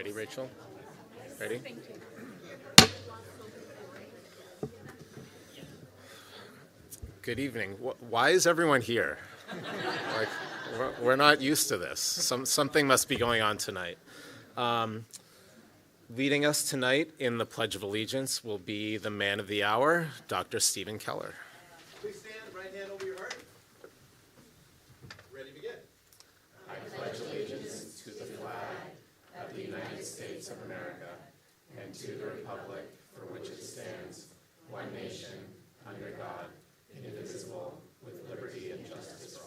Ready, Rachel? Ready? Good evening. Why is everyone here? Like, we're not used to this. Something must be going on tonight. Leading us tonight in the Pledge of Allegiance will be the man of the hour, Dr. Stephen Keller. Please stand, right hand over your heart. Ready, begin. I pledge allegiance to the flag of the United States of America and to the republic for which it stands, one nation, under God, indivisible, with liberty and justice for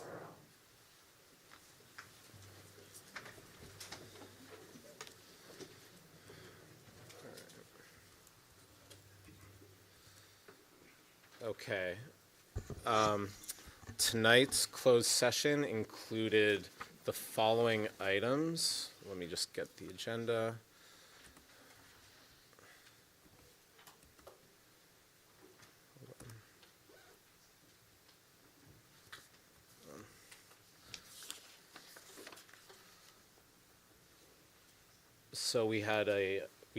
all. Okay. Tonight's closed session included the following items. Let me just get the agenda. So we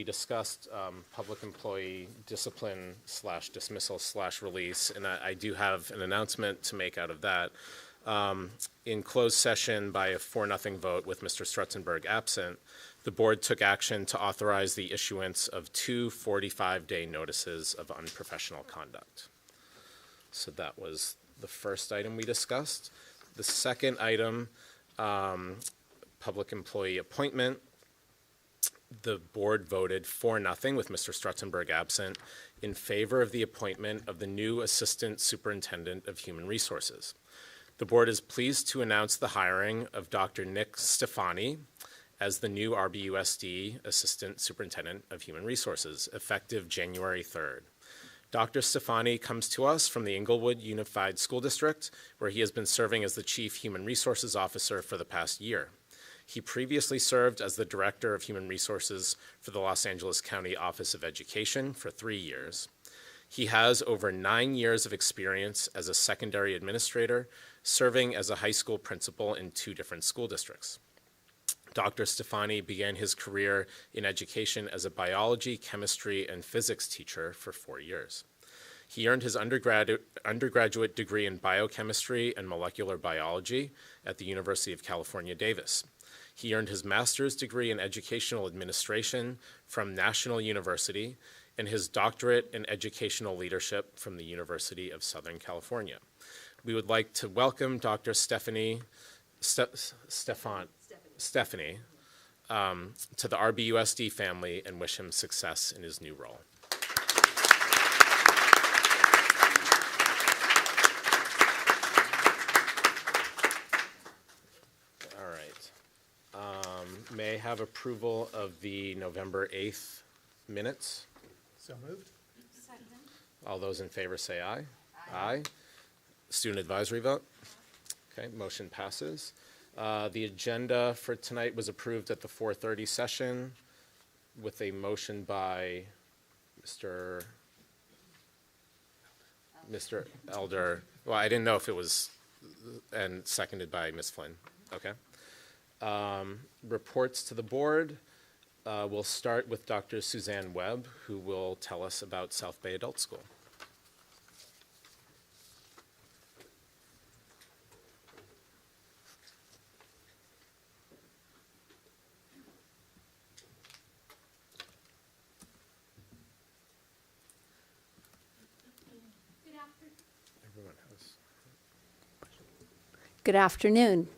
discussed public employee discipline / dismissal / release, and I do have an announcement to make out of that. In closed session by a 4-0 vote with Mr. Strutzenberg absent, the board took action to authorize the issuance of 2 45-day notices of unprofessional conduct. So that was the first item we discussed. The second item, public employee appointment. The board voted 4-0 with Mr. Strutzenberg absent in favor of the appointment of the new Assistant Superintendent of Human Resources. The board is pleased to announce the hiring of Dr. Nick Stefani as the new RBUSD Assistant Superintendent of Human Resources, effective January 3rd. Dr. Stefani comes to us from the Inglewood Unified School District, where he has been serving as the Chief Human Resources Officer for the past year. He previously served as the Director of Human Resources for the Los Angeles County Office of Education for 3 years. He has over 9 years of experience as a secondary administrator, serving as a high school principal in 2 different school districts. Dr. Stefani began his career in education as a biology, chemistry, and physics teacher for 4 years. He earned his undergraduate degree in biochemistry and molecular biology at the University of California, Davis. He earned his master's degree in educational administration from National University and his doctorate in educational leadership from the University of Southern California. We would like to welcome Dr. Stephanie to the RBUSD family and wish him success in his new role. May I have approval of the November 8th minutes? So moved. Second. All those in favor say aye. Aye. Student advisory vote? Okay, motion passes. The agenda for tonight was approved at the 4:30 session with a motion by Mr. Elder. Well, I didn't know if it was, and seconded by Ms. Flynn. Okay. Reports to the board. We'll start with Dr. Suzanne Webb, who will tell us about South Bay Adult School. Good afternoon.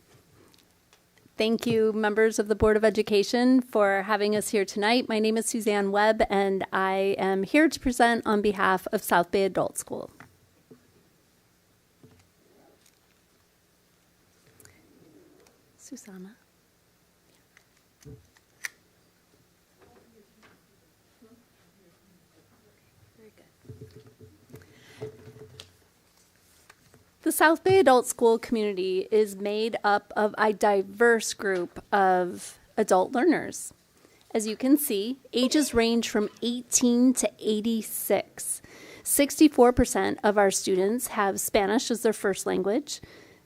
Thank you, members of the Board of Education, for having us here tonight. My name is Suzanne Webb, and I am here to present on behalf of South Bay Adult School. Susanna. Very good. The South Bay Adult School community is made up of a diverse group of adult learners. As you can see, ages range from 18 to 86. 64% of our students have Spanish as their first language,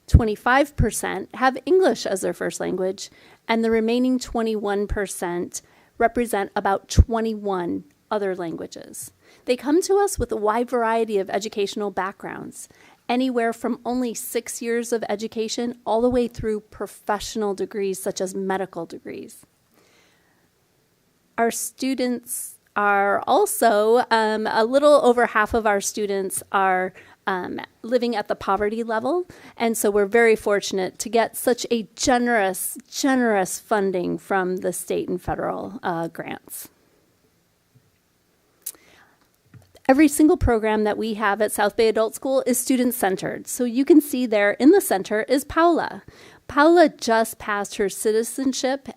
25% have English as their first language, and the remaining 21% represent about 21 other languages. They come to us with a wide variety of educational backgrounds, anywhere from only 6 years of education all the way through professional degrees such as medical degrees. Our students are also, a little over half of our students are living at the poverty level, and so we're very fortunate to get such a generous funding from the state and federal grants. Every single program that we have at South Bay Adult School is student-centered. So you can see there in the center is Paula. Paula just passed her citizenship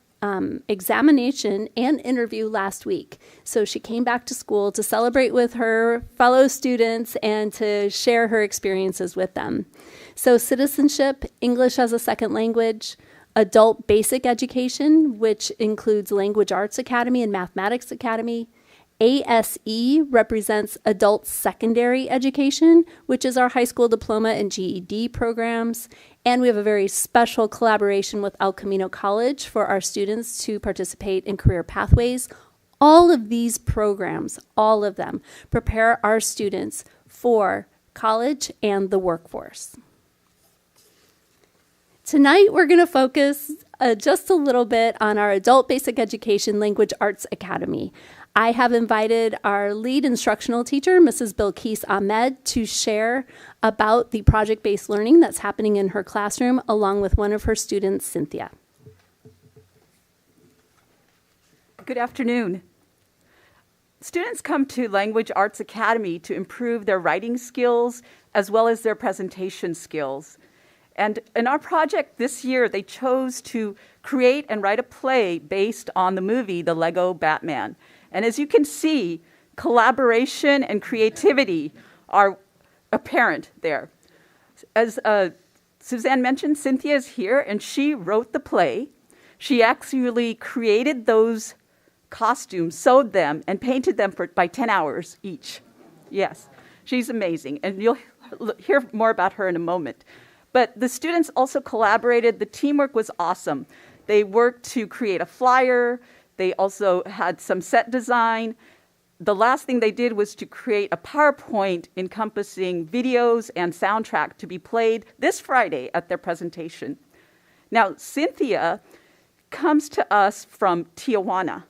examination and interview last week. So she came back to school to celebrate with her fellow students and to share her experiences with them. So citizenship, English as a second language, adult basic education, which includes Language Arts Academy and Mathematics Academy. ASE represents adult secondary education, which is our high school diploma and GED programs. And we have a very special collaboration with El Camino College for our students to participate in career pathways. All of these programs, all of them, prepare our students for college and the workforce. Tonight, we're going to focus just a little bit on our Adult Basic Education Language Arts Academy. I have invited our lead instructional teacher, Mrs. Bilquis Ahmed, to share about the project-based learning that's happening in her classroom, along with one of her students, Cynthia. Good afternoon. Students come to Language Arts Academy to improve their writing skills as well as their presentation skills. And in our project this year, they chose to create and write a play based on the movie, The Lego Batman. And as you can see, collaboration and creativity are apparent there. As Suzanne mentioned, Cynthia is here, and she wrote the play. She actually created those costumes, sewed them, and painted them by 10 hours each. Yes, she's amazing, and you'll hear more about her in a moment. But the students also collaborated. The teamwork was awesome. They worked to create a flyer. They also had some set design. The last thing they did was to create a PowerPoint encompassing videos and soundtrack to be played this Friday at their presentation. Now, Cynthia comes to us from Tijuana,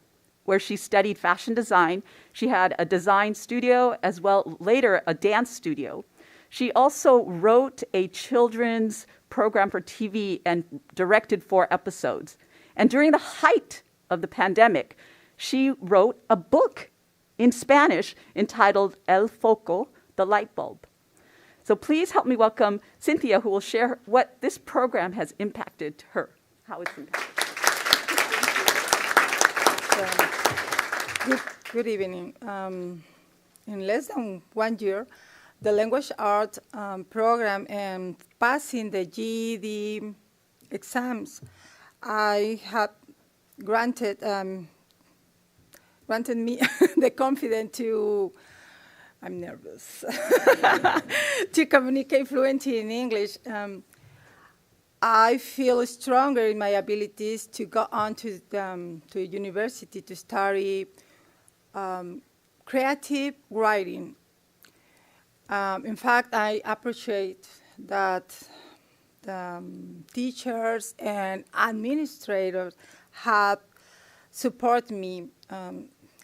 where she studied fashion design. She had a design studio, as well later a dance studio. She also wrote a children's program for TV and directed 4 episodes. And during the height of the pandemic, she wrote a book in Spanish entitled El Foco, the light bulb. So please help me welcome Cynthia, who will share what this program has impacted her, how it's impacted. Good evening. In less than 1 year, the language arts program and passing the GED exams, I have granted me the confidence to, I'm nervous, to communicate fluently in English. I feel stronger in my abilities to go on to university to study creative writing. In fact, I appreciate that the teachers and administrators have supported me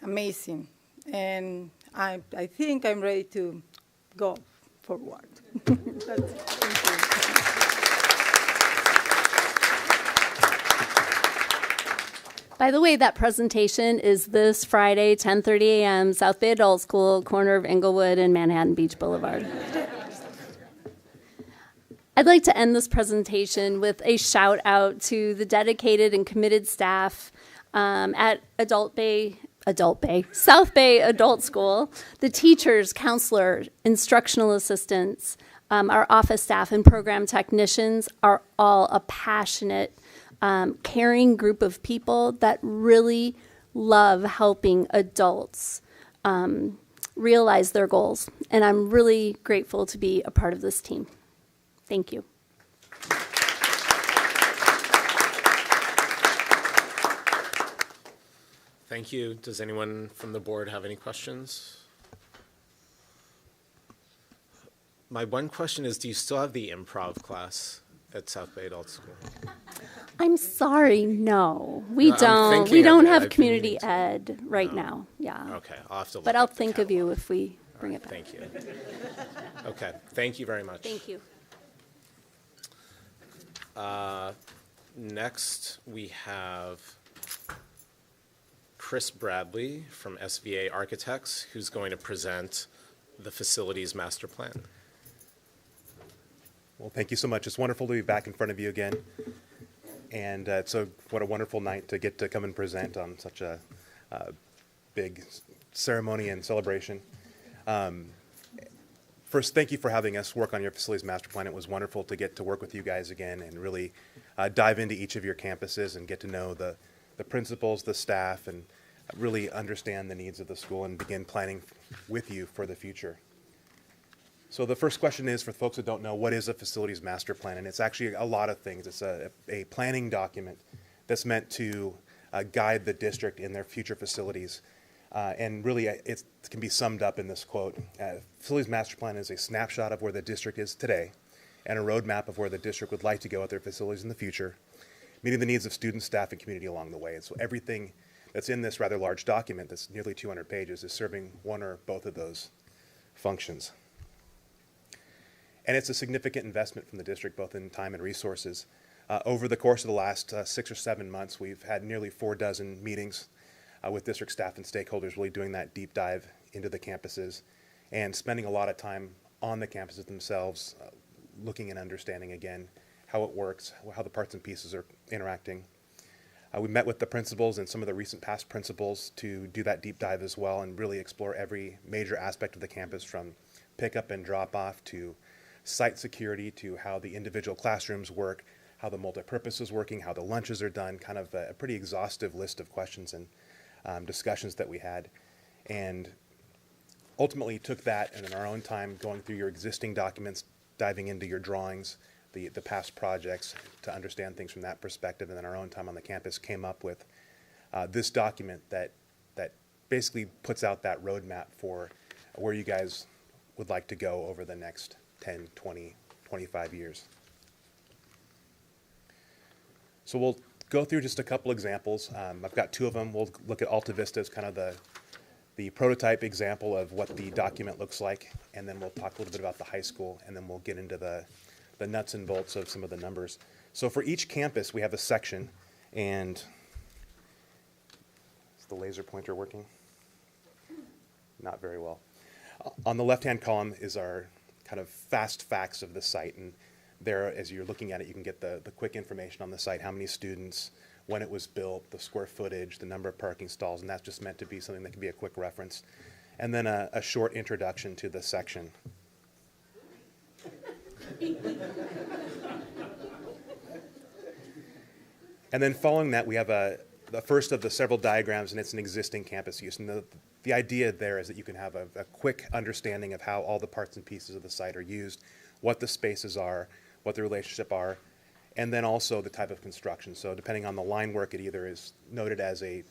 amazing. And I think I'm ready to go forward. Thank you. By the way, that presentation is this Friday, 10:30 a.m., South Bay Adult School, corner of Englewood and Manhattan Beach Boulevard. I'd like to end this presentation with a shout out to the dedicated and committed staff at South Bay Adult School, the teachers, counselors, instructional assistants, our office staff and program technicians are all a passionate, caring group of people that really love helping adults realize their goals. And I'm really grateful to be a part of this team. Thank you. Thank you. Does anyone from the board have any questions? My one question is, do you still have the improv class at South Bay Adult School? I'm sorry, no. We I'm don't. thinking We of don't it. have I've been community meaning to. ed right now. Yeah. Okay, I'll have to look But I'll up the think of you catalog. if we bring it back. Thank you. Okay, thank you very much. Thank you. Next, we have Chris Bradley from SVA Architects, who's going to present the facilities master plan. Well, thank you so much. It's wonderful to be back in front of you again. And what a wonderful night to get to come and present on such a big ceremony and celebration. First, thank you for having us work on your facilities master plan. It was wonderful to get to work with you guys again and really dive into each of your campuses and get to know the principals, the staff, and really understand the needs of the school and begin planning with you for the future. So the first question is, for folks that don't know, what is a facilities master plan? And it's actually a lot of things. It's a planning document that's meant to guide the district in their future facilities. And really, it can be summed up in this quote. Facilities master plan is a snapshot of where the district is today and a roadmap of where the district would like to go with their facilities in the future, meeting the needs of students, staff, and community along the way. And so everything that's in this rather large document that's nearly 200 pages is serving one or both of those functions. And it's a significant investment from the district, both in time and resources. Over the course of the last 6 or 7 months, we've had nearly 4 dozen meetings with district staff and stakeholders, really doing that deep dive into the campuses and spending a lot of time on the campuses themselves, looking and understanding again how it works, how the parts and pieces are interacting. We met with the principals and some of the recent past principals to do that deep dive as well and really explore every major aspect of the campus, from pickup and drop off to site security to how the individual classrooms work, how the multipurpose is working, how the lunches are done, kind of a pretty exhaustive list of questions and discussions that we had. And ultimately took that and in our own time going through your existing documents, diving into your drawings, the past projects to understand things from that perspective, and then our own time on the campus came up with this document that basically puts out that roadmap for where you guys would like to go over the next 10, 20, 25 years. So we'll go through just a couple examples. I've got 2 of them. We'll look at Alta Vista as kind of the prototype example of what the document looks like, and then we'll talk a little bit about the high school, and then we'll get into the nuts and bolts of some of the numbers. So for each campus, we have a section, and is the laser pointer working? Not very well. On the left-hand column is our kind of fast facts of the site, and there, as you're looking at it, you can get the quick information on the site, how many students, when it was built, the square footage, the number of parking stalls, and that's just meant to be something that can be a quick reference. And then a short introduction to the section. And then following that, we have the first of the several diagrams, and it's an existing campus use. And the idea there is that you can have a quick understanding of how all the parts and pieces of the site are used, what the spaces are, what the relationship are, and then also the type of construction. So depending on the line work, it either is noted as a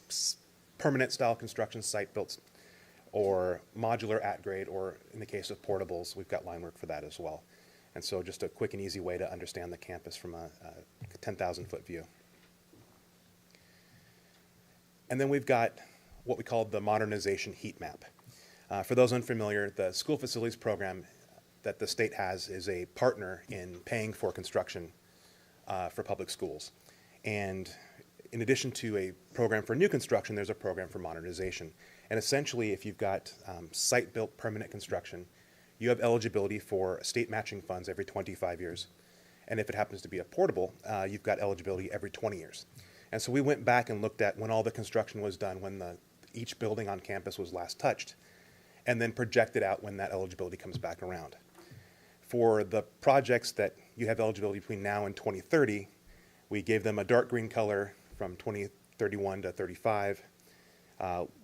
permanent style construction site built or modular at grade, or in the case of portables, we've got line work for that as well. And so just a quick and easy way to understand the campus from a 10,000-foot view. And then we've got what we call the modernization heat map. For those unfamiliar, the school facilities program that the state has is a partner in paying for construction for public schools. And in addition to a program for new construction, there's a program for modernization. And essentially, if you've got site-built permanent construction, you have eligibility for state matching funds every 25 years. And if it happens to be a portable, you've got eligibility every 20 years. And so we went back and looked at when all the construction was done, when each building on campus was last touched, and then projected out when that eligibility comes back around. For the projects that you have eligibility between now and 2030, we gave them a dark green color from 2031 to 35,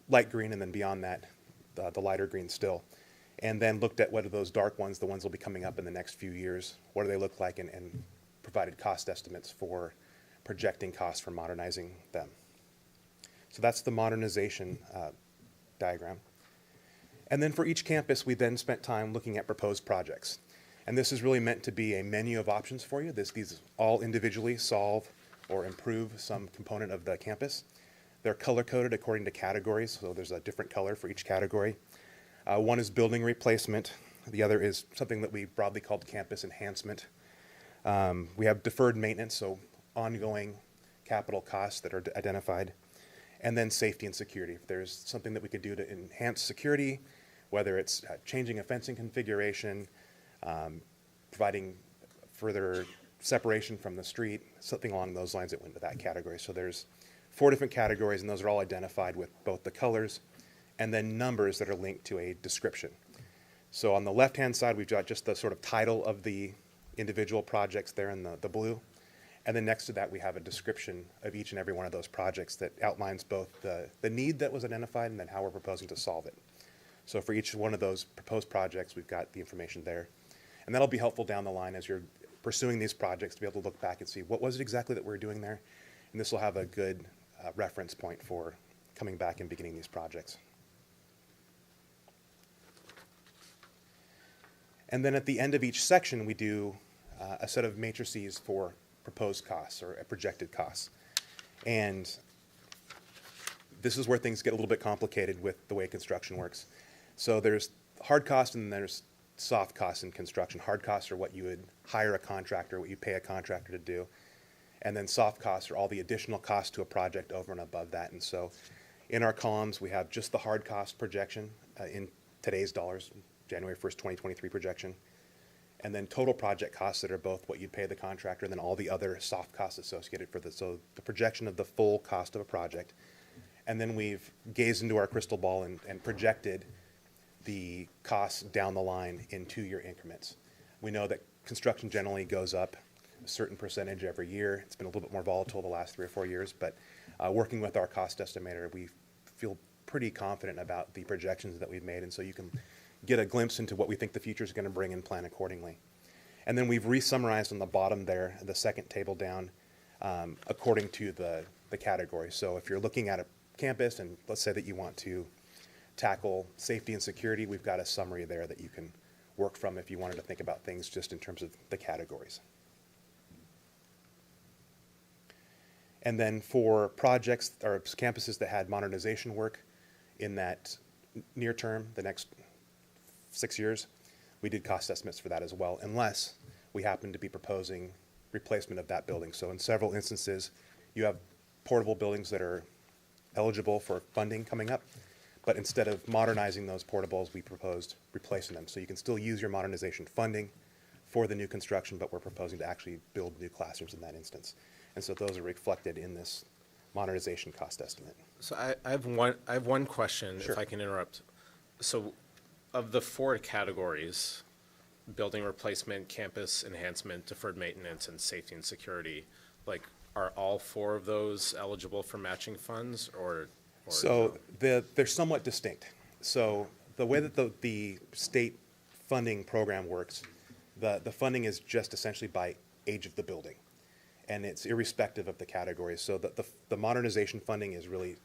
light green, and then beyond that, the lighter green still. And then looked at what are those dark ones, the ones that will be coming up in the next few years, what do they look like, and provided cost estimates for projecting costs for modernizing them. So that's the modernization diagram. And then for each campus, we then spent time looking at proposed projects. And this is really meant to be a menu of options for you. These all individually solve or improve some component of the campus. They're color-coded according to categories, so there's a different color for each category. One is building replacement. The other is something that we broadly called campus enhancement. We have deferred maintenance, so ongoing capital costs that are identified. And then safety and security. If there's something that we could do to enhance security, whether it's changing a fencing configuration, providing further separation from the street, something along those lines that went into that category. So there's 4 different categories, and those are all identified with both the colors and then numbers that are linked to a description. So on the left-hand side, we've got just the sort of title of the individual projects there in the blue. And then next to that, we have a description of each and every one of those projects that outlines both the need that was identified and then how we're proposing to solve it. So for each one of those proposed projects, we've got the information there. And that'll be helpful down the line as you're pursuing these projects to be able to look back and see what was it exactly that we're doing there. And this will have a good reference point for coming back and beginning these projects. And then at the end of each section, we do a set of matrices for proposed costs or projected costs. And this is where things get a little bit complicated with the way construction works. So there's hard costs and then there's soft costs in construction. Hard costs are what you would hire a contractor, what you pay a contractor to do. And then soft costs are all the additional costs to a project over and above that. And so in our columns, we have just the hard cost projection in today's dollars, January 1st, 2023 projection. And then total project costs that are both what you'd pay the contractor and then all the other soft costs associated for this. So the projection of the full cost of a project. And then we've gazed into our crystal ball and projected the costs down the line in 2-year increments. We know that construction generally goes up a certain percentage every year. It's been a little bit more volatile the last 3 or 4 years, but working with our cost estimator, we feel pretty confident about the projections that we've made. And so you can get a glimpse into what we think the future is going to bring and plan accordingly. And then we've re-summarized on the bottom there, the second table down, according to the category. So if you're looking at a campus and let's say that you want to tackle safety and security, we've got a summary there that you can work from if you wanted to think about things just in terms of the categories. And then for projects or campuses that had modernization work in that near term, the next 6 years, we did cost estimates for that as well, unless we happen to be proposing replacement of that building. So in several instances, you have portable buildings that are eligible for funding coming up, but instead of modernizing those portables, we proposed replacing them. So you can still use your modernization funding for the new construction, but we're proposing to actually build new classrooms in that instance. And so those are reflected in this modernization cost estimate. So I have one question, Sure. if I can interrupt. So of the 4 categories, building replacement, campus enhancement, deferred maintenance, and safety and security, like, are all 4 of those eligible for matching funds or So no? they're somewhat distinct. So the way that the state funding program works, the funding is just essentially by age of the building. And it's irrespective of the categories. So the modernization funding is really,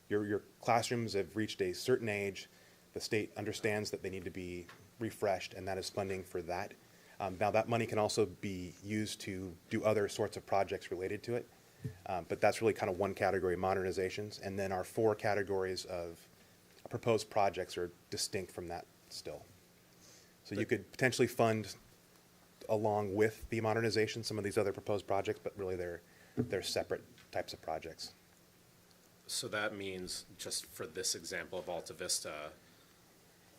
your classrooms have reached a certain age. The state understands that they need to be refreshed, and that is funding for that. Now, that money can also be used to do other sorts of projects related to it. But that's really kind of one category, modernizations. And then our 4 categories of proposed projects are distinct from that still. So you could potentially fund along with the modernization some of these other proposed projects, but really they're separate types of projects. So that means, just for this example of Alta Vista,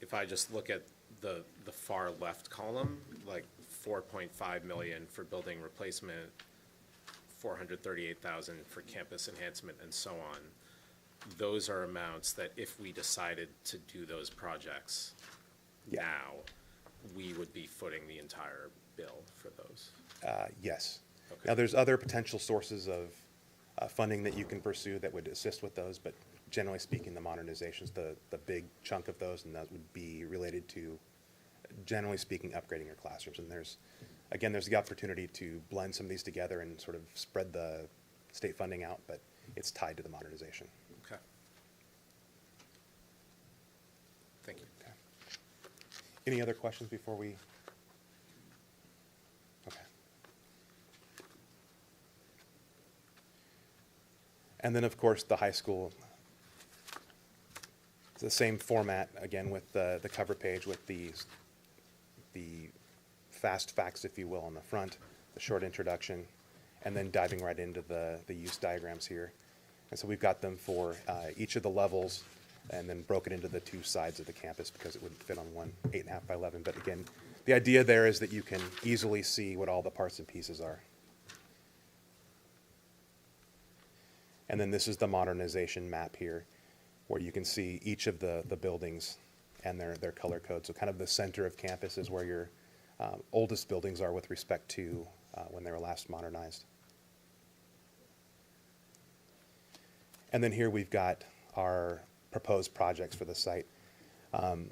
if I just look at the far left column, like 4.5 million for building replacement, 438,000 for campus enhancement, and so on, those are amounts that if we decided to do those projects Yeah. now, we would be footing the entire bill for those. Yes. Okay. Now, there's other potential sources of funding that you can pursue that would assist with those, but generally speaking, the modernization's the big chunk of those, and that would be related to, generally speaking, upgrading your classrooms. And there's the opportunity to blend some of these together and sort of spread the state funding out, but it's tied to the modernization. Okay. Thank you. Okay. Any other questions before we? Okay. And then, of course, the high school. It's the same format, again, with the cover page with the fast facts, if you will, on the front, the short introduction, and then diving right into the use diagrams here. And so we've got them for each of the levels and then broken into the two sides of the campus because it wouldn't fit on one 8.5 by 11. But again, the idea there is that you can easily see what all the parts and pieces are. And then this is the modernization map here, where you can see each of the buildings and their color code. So kind of the center of campus is where your oldest buildings are with respect to when they were last modernized. And then here we've got our proposed projects for the site. I'll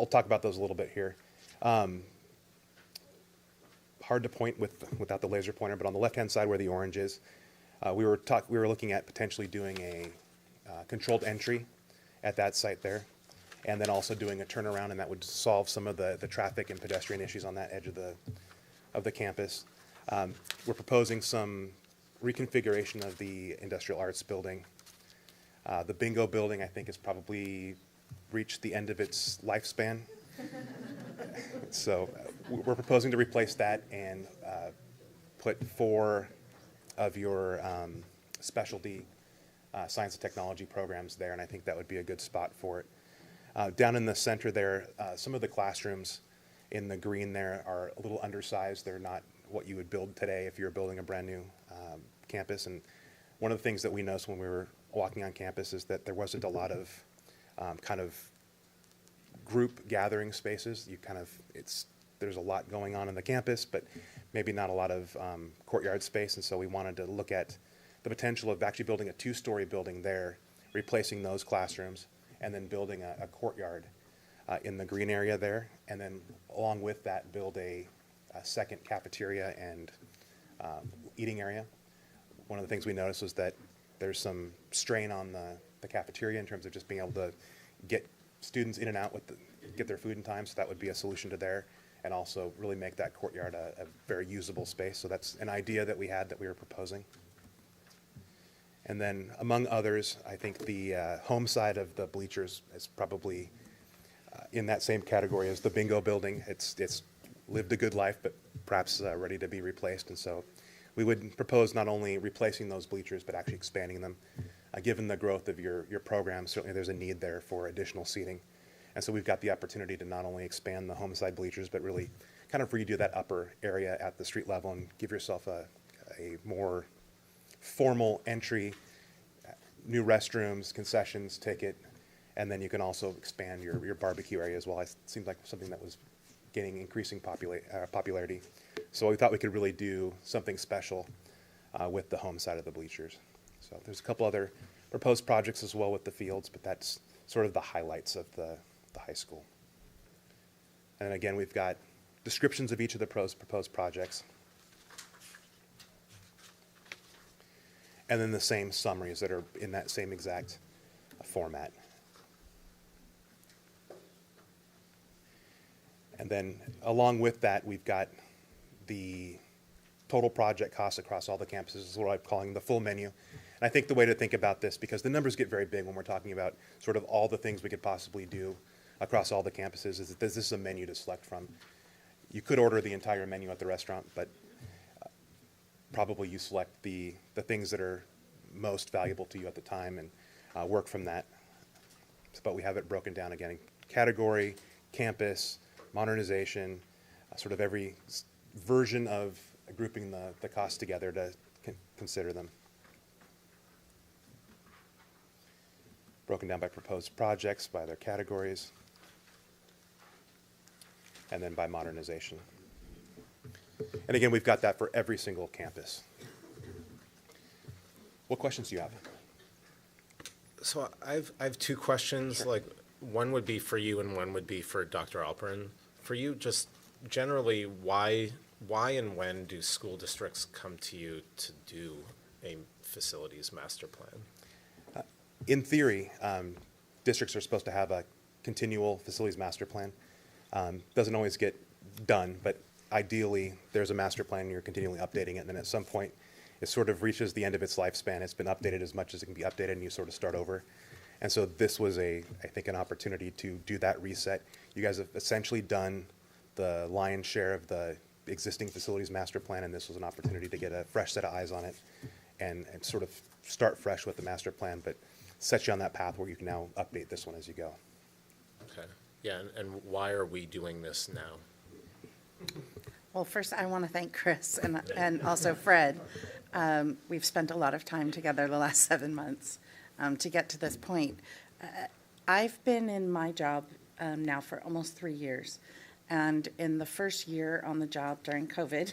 talk about those a little bit here. Hard to point without the laser pointer, but on the left-hand side where the orange is, we were looking at potentially doing a controlled entry at that site there, and then also doing a turnaround, and that would solve some of the traffic and pedestrian issues on that edge of the campus. We're proposing some reconfiguration of the industrial arts building. The bingo building, I think, has probably reached the end of its lifespan. So we're proposing to replace that and put 4 of your specialty science and technology programs there, and I think that would be a good spot for it. Down in the center there, some of the classrooms in the green there are a little undersized. They're not what you would build today if you were building a brand new campus. And one of the things that we noticed when we were walking on campus is that there wasn't a lot of kind of group gathering spaces. There's a lot going on in the campus, but maybe not a lot of courtyard space. And so we wanted to look at the potential of actually building a 2-story building there, replacing those classrooms, and then building a courtyard in the green area there. And then along with that, build a second cafeteria and eating area. One of the things we noticed was that there's some strain on the cafeteria in terms of just being able to get students in and out get their food in time. So that would be a solution to there, and also really make that courtyard a very usable space. So that's an idea that we had that we were proposing. And then among others, I think the home side of the bleachers is probably in that same category as the bingo building. It's lived a good life, but perhaps ready to be replaced. And so we would propose not only replacing those bleachers, but actually expanding them. Given the growth of your program, certainly there's a need there for additional seating. And so we've got the opportunity to not only expand the home side bleachers, but really kind of redo that upper area at the street level and give yourself a more formal entry, new restrooms, concessions, ticket, and then you can also expand your barbecue area as well. It seemed like something that was gaining increasing popularity. So we thought we could really do something special with the home side of the bleachers. So there's a couple other proposed projects as well with the fields, but that's sort of the highlights of the high school. And again, we've got descriptions of each of the proposed projects. And then the same summaries that are in that same exact format. And then along with that, we've got the total project costs across all the campuses, is what I'm calling the full menu. And I think the way to think about this, because the numbers get very big when we're talking about sort of all the things we could possibly do across all the campuses, is that this is a menu to select from. You could order the entire menu at the restaurant, but probably you select the things that are most valuable to you at the time and work from that. But we have it broken down again in category, campus, modernization, sort of every version of grouping the costs together to consider them. Broken down by proposed projects, by their categories, and then by modernization. And again, we've got that for every single campus. What questions do you have? So I have 2 questions. Sure. Like, one would be for you and one would be for Dr. Alperin. For you, just generally, why why and when do school districts come to you to do a facilities master plan? In theory, districts are supposed to have a continual facilities master plan. Doesn't always get done, but ideally, there's a master plan, and you're continually updating it, and then at some point, it sort of reaches the end of its lifespan. It's been updated as much as it can be updated, and you sort of start over. And so this was I think, an opportunity to do that reset. You guys have essentially done the lion's share of the existing facilities master plan, and this was an opportunity to get a fresh set of eyes on it and sort of start fresh with the master plan, but set you on that path where you can now update this one as you go. Okay, yeah, and why are we doing this now? Well, first, I want to thank Chris and also Fred. We've spent a lot of time together the last 7 months to get to this point. I've been in my job now for almost 3 years. And in the first year on the job during COVID,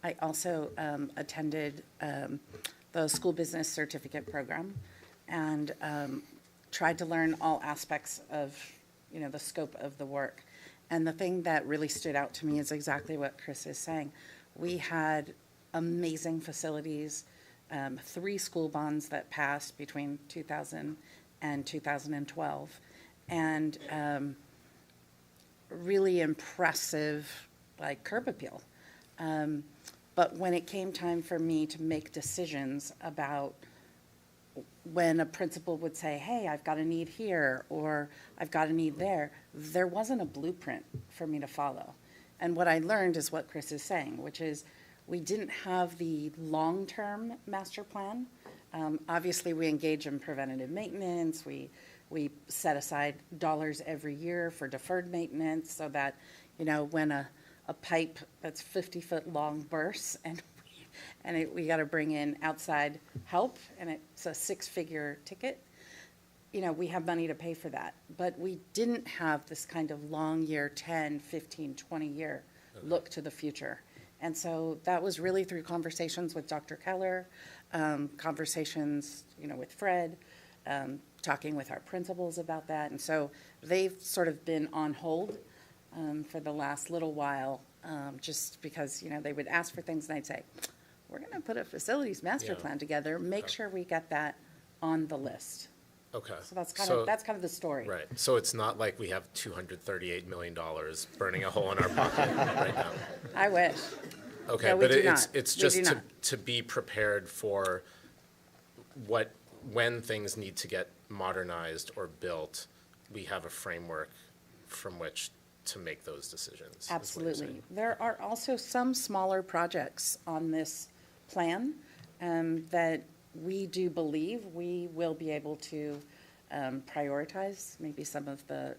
I also attended the school business certificate program and tried to learn all aspects of, the scope of the work. And the thing that really stood out to me is exactly what Chris is saying. We had amazing facilities, 3 school bonds that passed between 2000 and 2012, and really impressive, curb appeal. But when it came time for me to make decisions about when a principal would say, hey, I've got a need here, or I've got a need there wasn't a blueprint for me to follow. And what I learned is what Chris is saying, which is we didn't have the long-term master plan. Obviously, we engage in preventative maintenance. We set aside dollars every year for deferred maintenance so that, when a pipe that's 50-foot long bursts and we got to bring in outside help, and it's a 6-figure ticket, we have money to pay for that. But we didn't have this kind of long year, 10, 15, 20-year look to the future. And so that was really through conversations with Dr. Keller, conversations, with Fred, talking with our principals about that. And so they've sort of been on hold for the last little while, just because, they would ask for things and I'd say, we're going to put a facilities master plan together, make sure we get that on the list. Okay. So that's kind of the story. Right, so it's not like we have $238 million burning a hole in our pocket right now. I wish. Okay, No, we but do it's not. it's We just do to not. to be prepared for when things need to get modernized or built, we have a framework from which to make those decisions. is what you're Absolutely. saying. There are also some smaller projects on this plan that we do believe we will be able to prioritize, maybe some of the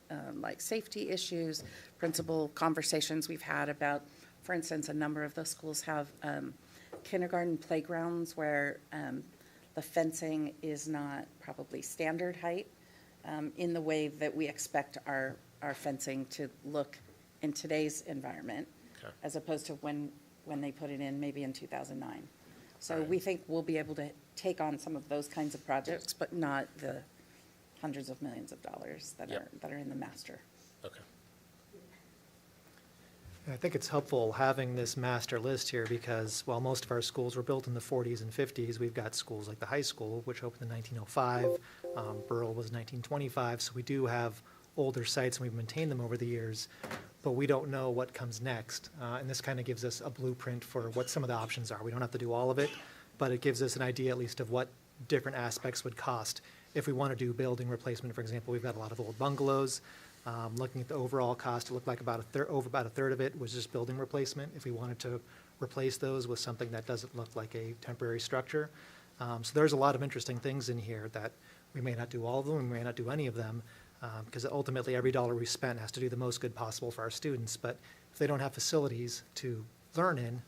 safety issues, principal conversations we've had about, for instance, a number of those schools have kindergarten playgrounds where the fencing is not probably standard height in the way that we expect our fencing to look in today's environment, Okay. as opposed to when they put it in maybe in 2009. So Right. we think we'll be able to take on some of those kinds of projects, but not the hundreds of millions of dollars that Yep. are in the master. Okay. I think it's helpful having this master list here because while most of our schools were built in the 40s and 50s, we've got schools like the high school, which opened in 1905. Burrell was 1925, so we do have older sites and we've maintained them over the years, but we don't know what comes next. And this kind of gives us a blueprint for what some of the options are. We don't have to do all of it, but it gives us an idea at least of what different aspects would cost. If we want to do building replacement, for example, we've got a lot of old bungalows. Looking at the overall cost, it looked like about a third of it was just building replacement. If we wanted to replace those with something that doesn't look like a temporary structure. So there's a lot of interesting things in here that we may not do all of them, we may not do any of them, because ultimately every dollar we spent has to do the most good possible for our students. But if they don't have facilities to learn in,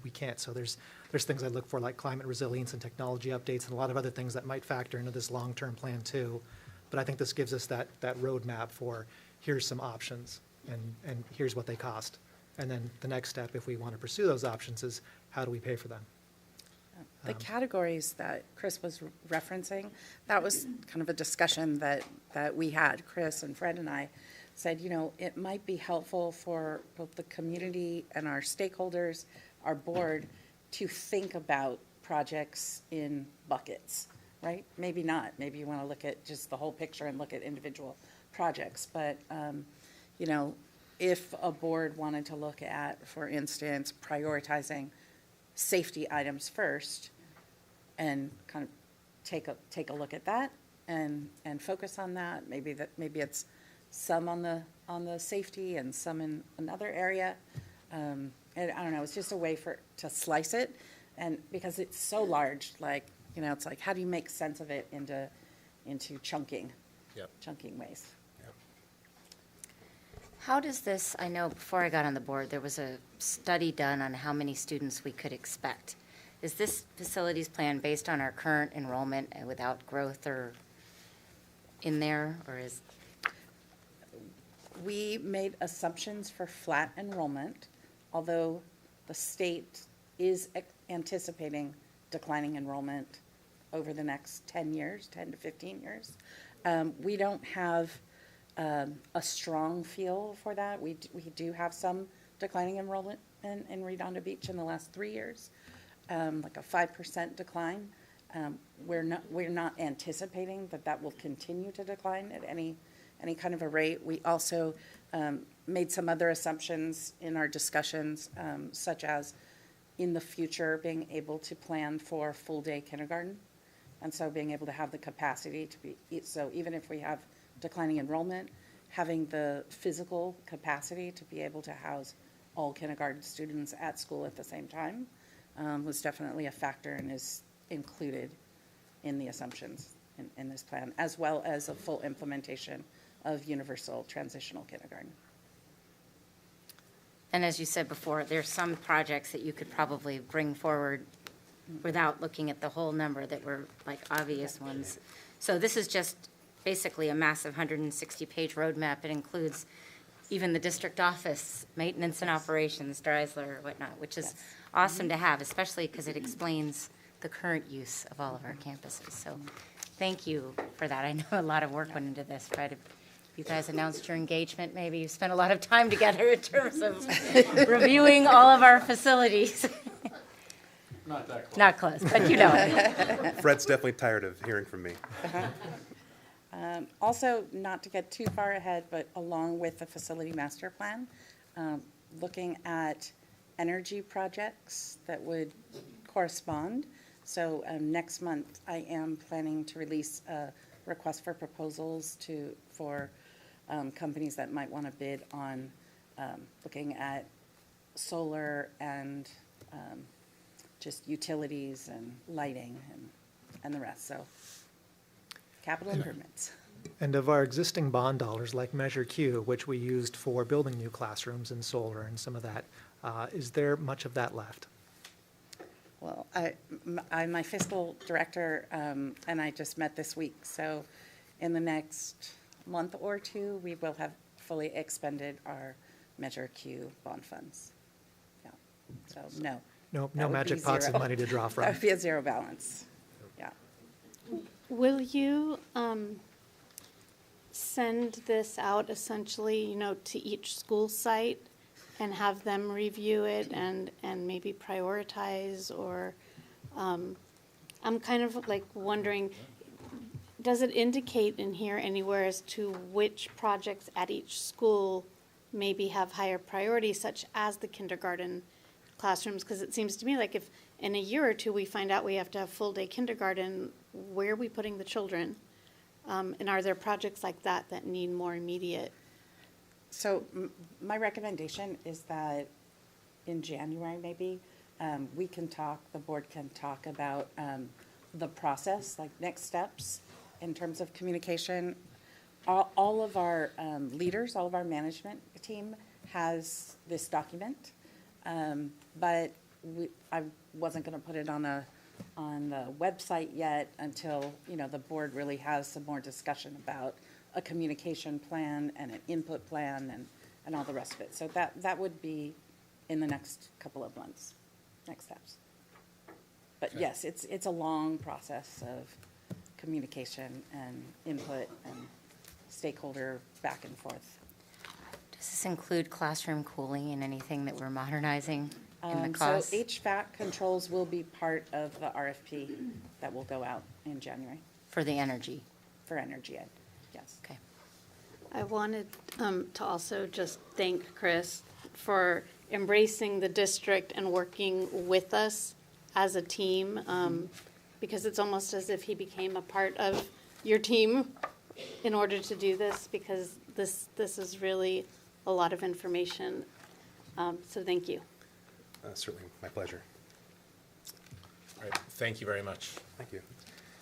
we can't. So there's things I look for like climate resilience and technology updates and a lot of other things that might factor into this long-term plan too. But I think this gives us that roadmap for here's some options and here's what they cost. And then the next step, if we want to pursue those options, is how do we pay for them? The categories that Chris was referencing, that was kind of a discussion that we had, Chris and Fred and I, said, you know, it might be helpful for both the community and our stakeholders, our board, to think about projects in buckets, right? Maybe not. Maybe you want to look at just the whole picture and look at individual projects. But, you know, if a board wanted to look at, for instance, prioritizing safety items first and kind of take a look at that and focus on that, maybe it's some on the safety and some in another area. And I don't know, it's just a way to slice it, and because it's so large, like, you know, it's like, how do you make sense of it into chunking ways? How does this, I know before I got on the board, there was a study done on how many students we could expect. Is this facilities plan based on our current enrollment and without growth or in there, or is? We made assumptions for flat enrollment, although the state is anticipating declining enrollment over the next 10 to 15 years. We don't have a strong feel for that. We do have some declining enrollment in Redondo Beach in the last 3 years, like a 5% decline. We're not anticipating that will continue to decline at any kind of a rate. We also made some other assumptions in our discussions, such as in the future being able to plan for full-day kindergarten, and so being able to have the capacity to be, so even if we have declining enrollment, having the physical capacity to be able to house all kindergarten students at school at the same time was definitely a factor and is included in the assumptions in this plan, as well as a full implementation of universal transitional kindergarten. And as you said before, there's some projects that you could probably bring forward without looking at the whole number that were like obvious ones. So this is just basically a massive 160-page roadmap. It includes even the district office, maintenance and operations, Dreisler, whatnot, which is awesome to have, especially because it explains the current use of all of our campuses. So thank you for that. I know a lot of work went into this. You guys announced your engagement. Maybe you spent a lot of time together in terms of reviewing all of our facilities. Not that close. Not close, but you know it. Fred's definitely tired of hearing from me. Also, not to get too far ahead, but along with the facility master plan, looking at energy projects that would correspond. So next month, I am planning to release a request for proposals for companies that might want to bid on looking at solar and just utilities and lighting and the rest. So capital improvements. And of our existing bond dollars, like Measure Q, which we used for building new classrooms and solar and some of that, is there much of that left? Well, I'm my fiscal director, and I just met this week. So in the next month or two, we will have fully expended our Measure Q bond funds. Yeah. So no. No That would magic be pots of zero. money to draw from. That would be a zero balance. Yeah. Will you send this out essentially, to each school site and have them review it and maybe prioritize? Or I'm kind of like wondering, does it indicate in here anywhere as to which projects at each school maybe have higher priority, such as the kindergarten classrooms? Because it seems to me like if in a year or two we find out we have to have full-day kindergarten, where are we putting the children? And are there projects like that need more immediate? So my recommendation is that in January, maybe, the board can talk about the process, like next steps in terms of communication. All of our leaders, all of our management team has this document, but I wasn't going to put it on the website yet until, the board really has some more discussion about a communication plan and an input plan and all the rest of it. So that would be in the next couple of months, next steps. But yes, it's a long process of communication and input and stakeholder back and forth. this include classroom cooling and anything that we're modernizing in the So cost? HVAC controls will be part of the RFP that will go out in January For the energy, for energy ed, yes. okay. I wanted to also just thank Chris for embracing the district and working with us as a team, because it's almost as if he became a part of your team in order to do this, because this is really a lot of information. So thank you. Certainly, my pleasure. All right, thank you very much. Thank you.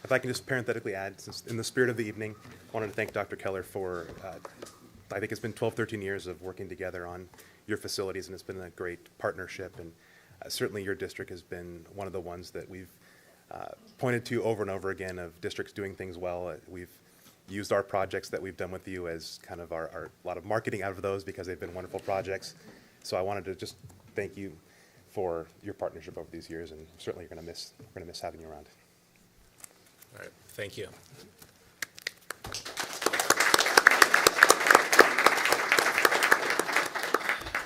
If I can just parenthetically add, since in the spirit of the evening, I wanted to thank Dr. Keller for, I think it's been 12, 13 years of working together on your facilities, and it's been a great partnership. And certainly your district has been one of the ones that we've pointed to over and over again of districts doing things well. We've used our projects that we've done with you as kind of our lot of marketing out of those because they've been wonderful projects. So I wanted to just thank you for your partnership over these years, and certainly we're going to miss having you around. All right, thank you.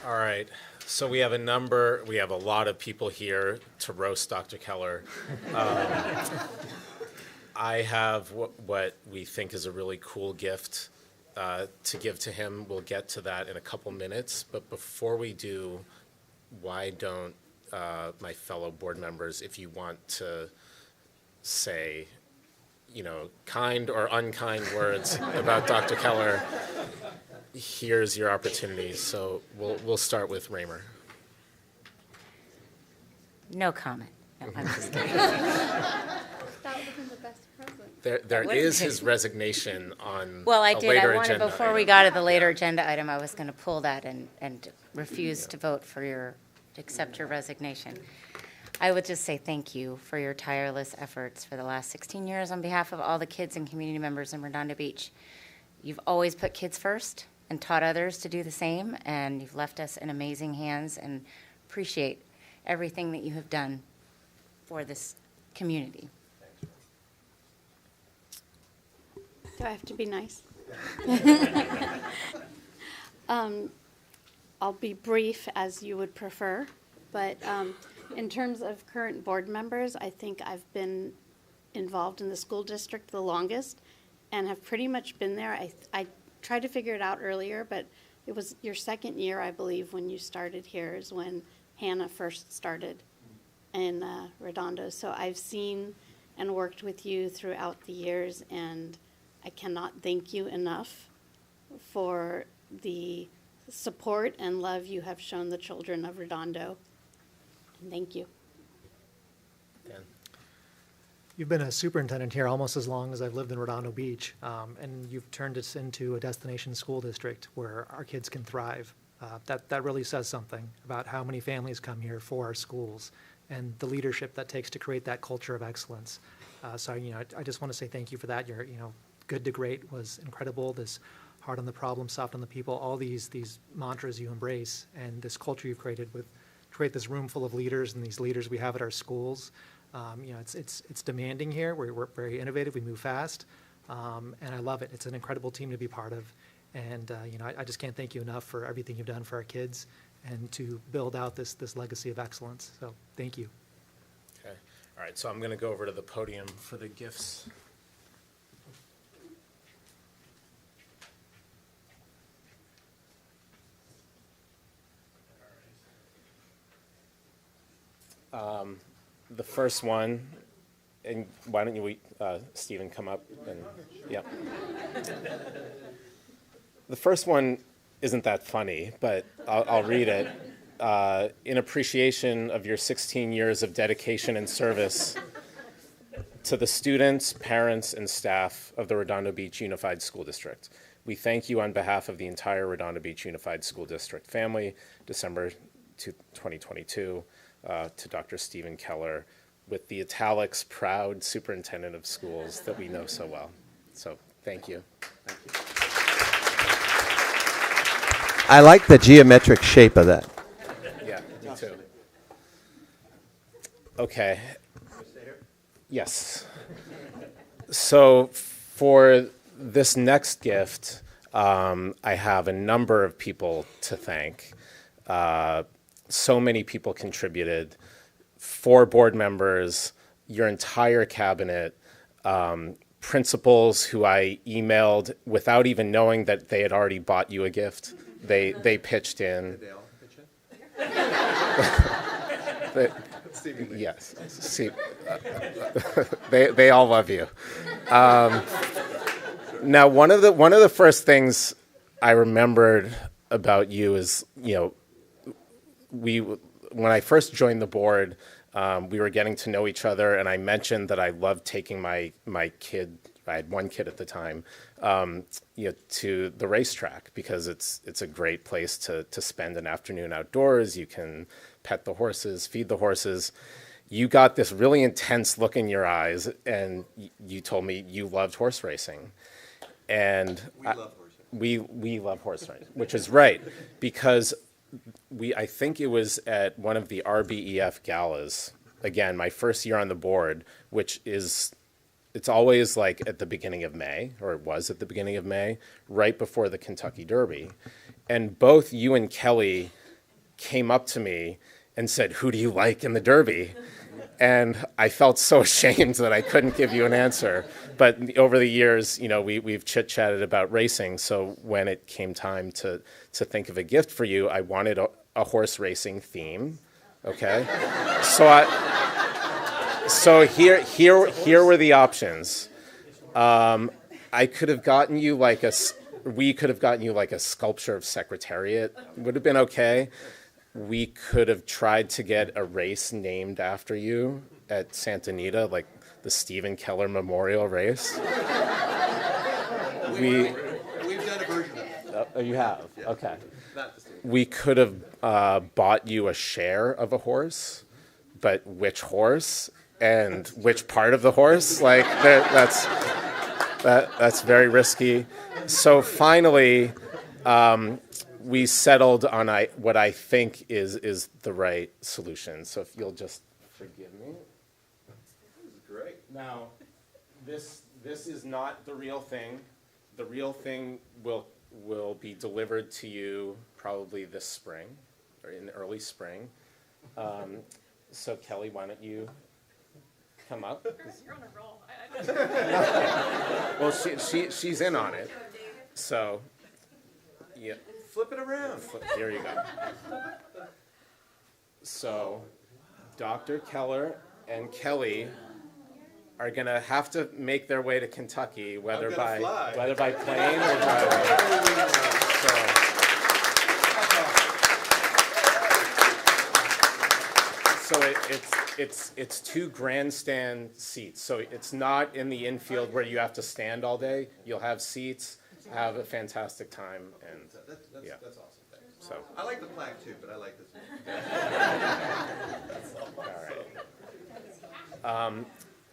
All right, so we have a lot of people here to roast Dr. Keller. I have what we think is a really cool gift to give to him. We'll get to that in a couple minutes, but before we do, why don't my fellow board members, if you want to say, kind or unkind words about Dr. Keller, here's your opportunity. So we'll start with Raymer. No comment. No, I'm just kidding. That would have been the best present. There What is is his resignation on Well, I a did, later I wanted, agenda before we item. got to the later agenda item, I was going to pull that and refuse to vote to accept your resignation. I would just say thank you for your tireless efforts for the last 16 years on behalf of all the kids and community members in Redondo Beach. You've always put kids first and taught others to do the same, and you've left us in amazing hands, and appreciate everything that you have done for this community. Do I have to be nice? I'll be brief as you would prefer, but in terms of current board members, I think I've been involved in the school district the longest and have pretty much been there. I tried to figure it out earlier, but it was your second year, I believe, when you started here is when Hannah first started in Redondo. So I've seen and worked with you throughout the years, and I cannot thank you enough for the support and love you have shown the children of Redondo. And thank you. Dan. You've been a superintendent here almost as long as I've lived in Redondo Beach, and you've turned us into a destination school district where our kids can thrive. That really says something about how many families come here for our schools and the leadership that takes to create that culture of excellence. So, I just want to say thank you for that. Your, good to great was incredible. This hard on the problem, soft on the people, all these mantras you embrace, and this culture you've created to create this room full of leaders and these leaders we have at our schools. It's demanding here. We're very innovative. We move fast, and I love it. It's an incredible team to be part of, and I just can't thank you enough for everything you've done for our kids and to build out this legacy of excellence. So thank you. Okay. All right, so I'm going to go over to the podium for the gifts. The first one, and why don't you, Stephen, come up and, yeah. The first one isn't that funny, but I'll read it. In appreciation of your 16 years of dedication and service to the students, parents, and staff of the Redondo Beach Unified School District, we thank you on behalf of the entire Redondo Beach Unified School District family, December 2022, to Dr. Stephen Keller, with the italics, proud superintendent of schools that we know so well. So thank you. Thank you. I like the geometric shape of that. Yeah, me too. Okay. Yes. So for this next gift, I have a number of people to thank. So many people contributed, 4 board members, your entire cabinet, principals who I emailed without even knowing that they had already bought you a gift. They pitched in. Did they all pitch in? Yes. See, they all love you. Now, one of the first things I remembered about you is, when I first joined the board, we were getting to know each other, and I mentioned that I loved taking my kid. I had one kid at the time, to the racetrack because it's a great place to spend an afternoon outdoors. You can pet the horses, feed the horses. You got this really intense look in your eyes, and you told me you loved horse racing. And we love horse racing, which is right, because I think it was at one of the RBEF galas, again, my first year on the board, it's always like at the beginning of May, or it was at the beginning of May, right before the Kentucky Derby. And both you and Kelly came up to me and said, "Who do you like in the Derby?" And I felt so ashamed that I couldn't give you an answer. But over the years, we've chit-chatted about racing. So when it came time to think of a gift for you, I wanted a horse racing theme. Okay? So here were the options. We could have gotten you like a sculpture of Secretariat. Would have been okay. We could have tried to get a race named after you at Santa Anita, like the Stephen Keller Memorial Race. We've done a version of it. Oh, you have? Yeah. Okay. Not the same. We could have bought you a share of a horse, but which horse and which part of the horse? Like, that's very risky. So finally, we settled on what I think is the right solution. So if you'll just forgive me. This is great. Now, this is not the real thing. The real thing will be delivered to you probably this spring, or in early spring. So Kelly, why don't you come up? You're on a roll. Well, she's in on it. So, yeah. Flip it around. Here you go. So, Dr. Keller and Kelly are going to have to make their way to Kentucky, whether by plane or driving. So it's 2 grandstand seats. So it's not in the infield where you have to stand all day. You'll have seats, have a fantastic time, and yeah. That's awesome. Thanks. So I like the plaque too, but I like this one. all right.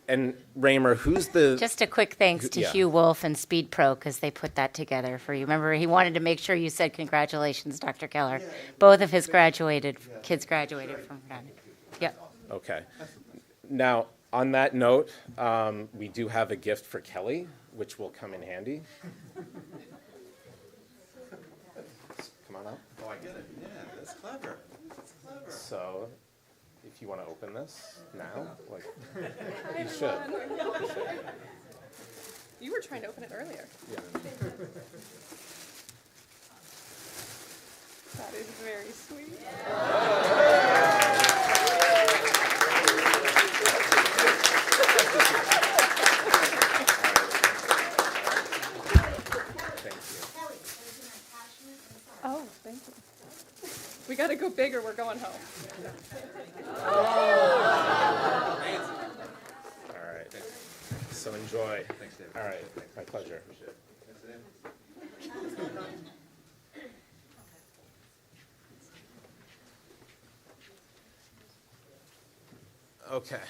And Raymer, who's the? Just a quick thanks to Yeah. Hugh Wolf and Speed Pro because they put that together for you. Remember, he wanted to make sure you said congratulations, Dr. Keller. Both of his kids graduated from Granite. Yep. Okay. Now, on that note, we do have a gift for Kelly, which will come in handy. Come on up. Oh, I get it. Yeah, that's clever. So, if you want to open this now, like you should. You were trying to open it earlier. Yeah. That is very sweet. Thank you. Oh, thank you. We got to go big or we're going home. All right. So enjoy. Thanks, David. All right. My pleasure. Okay.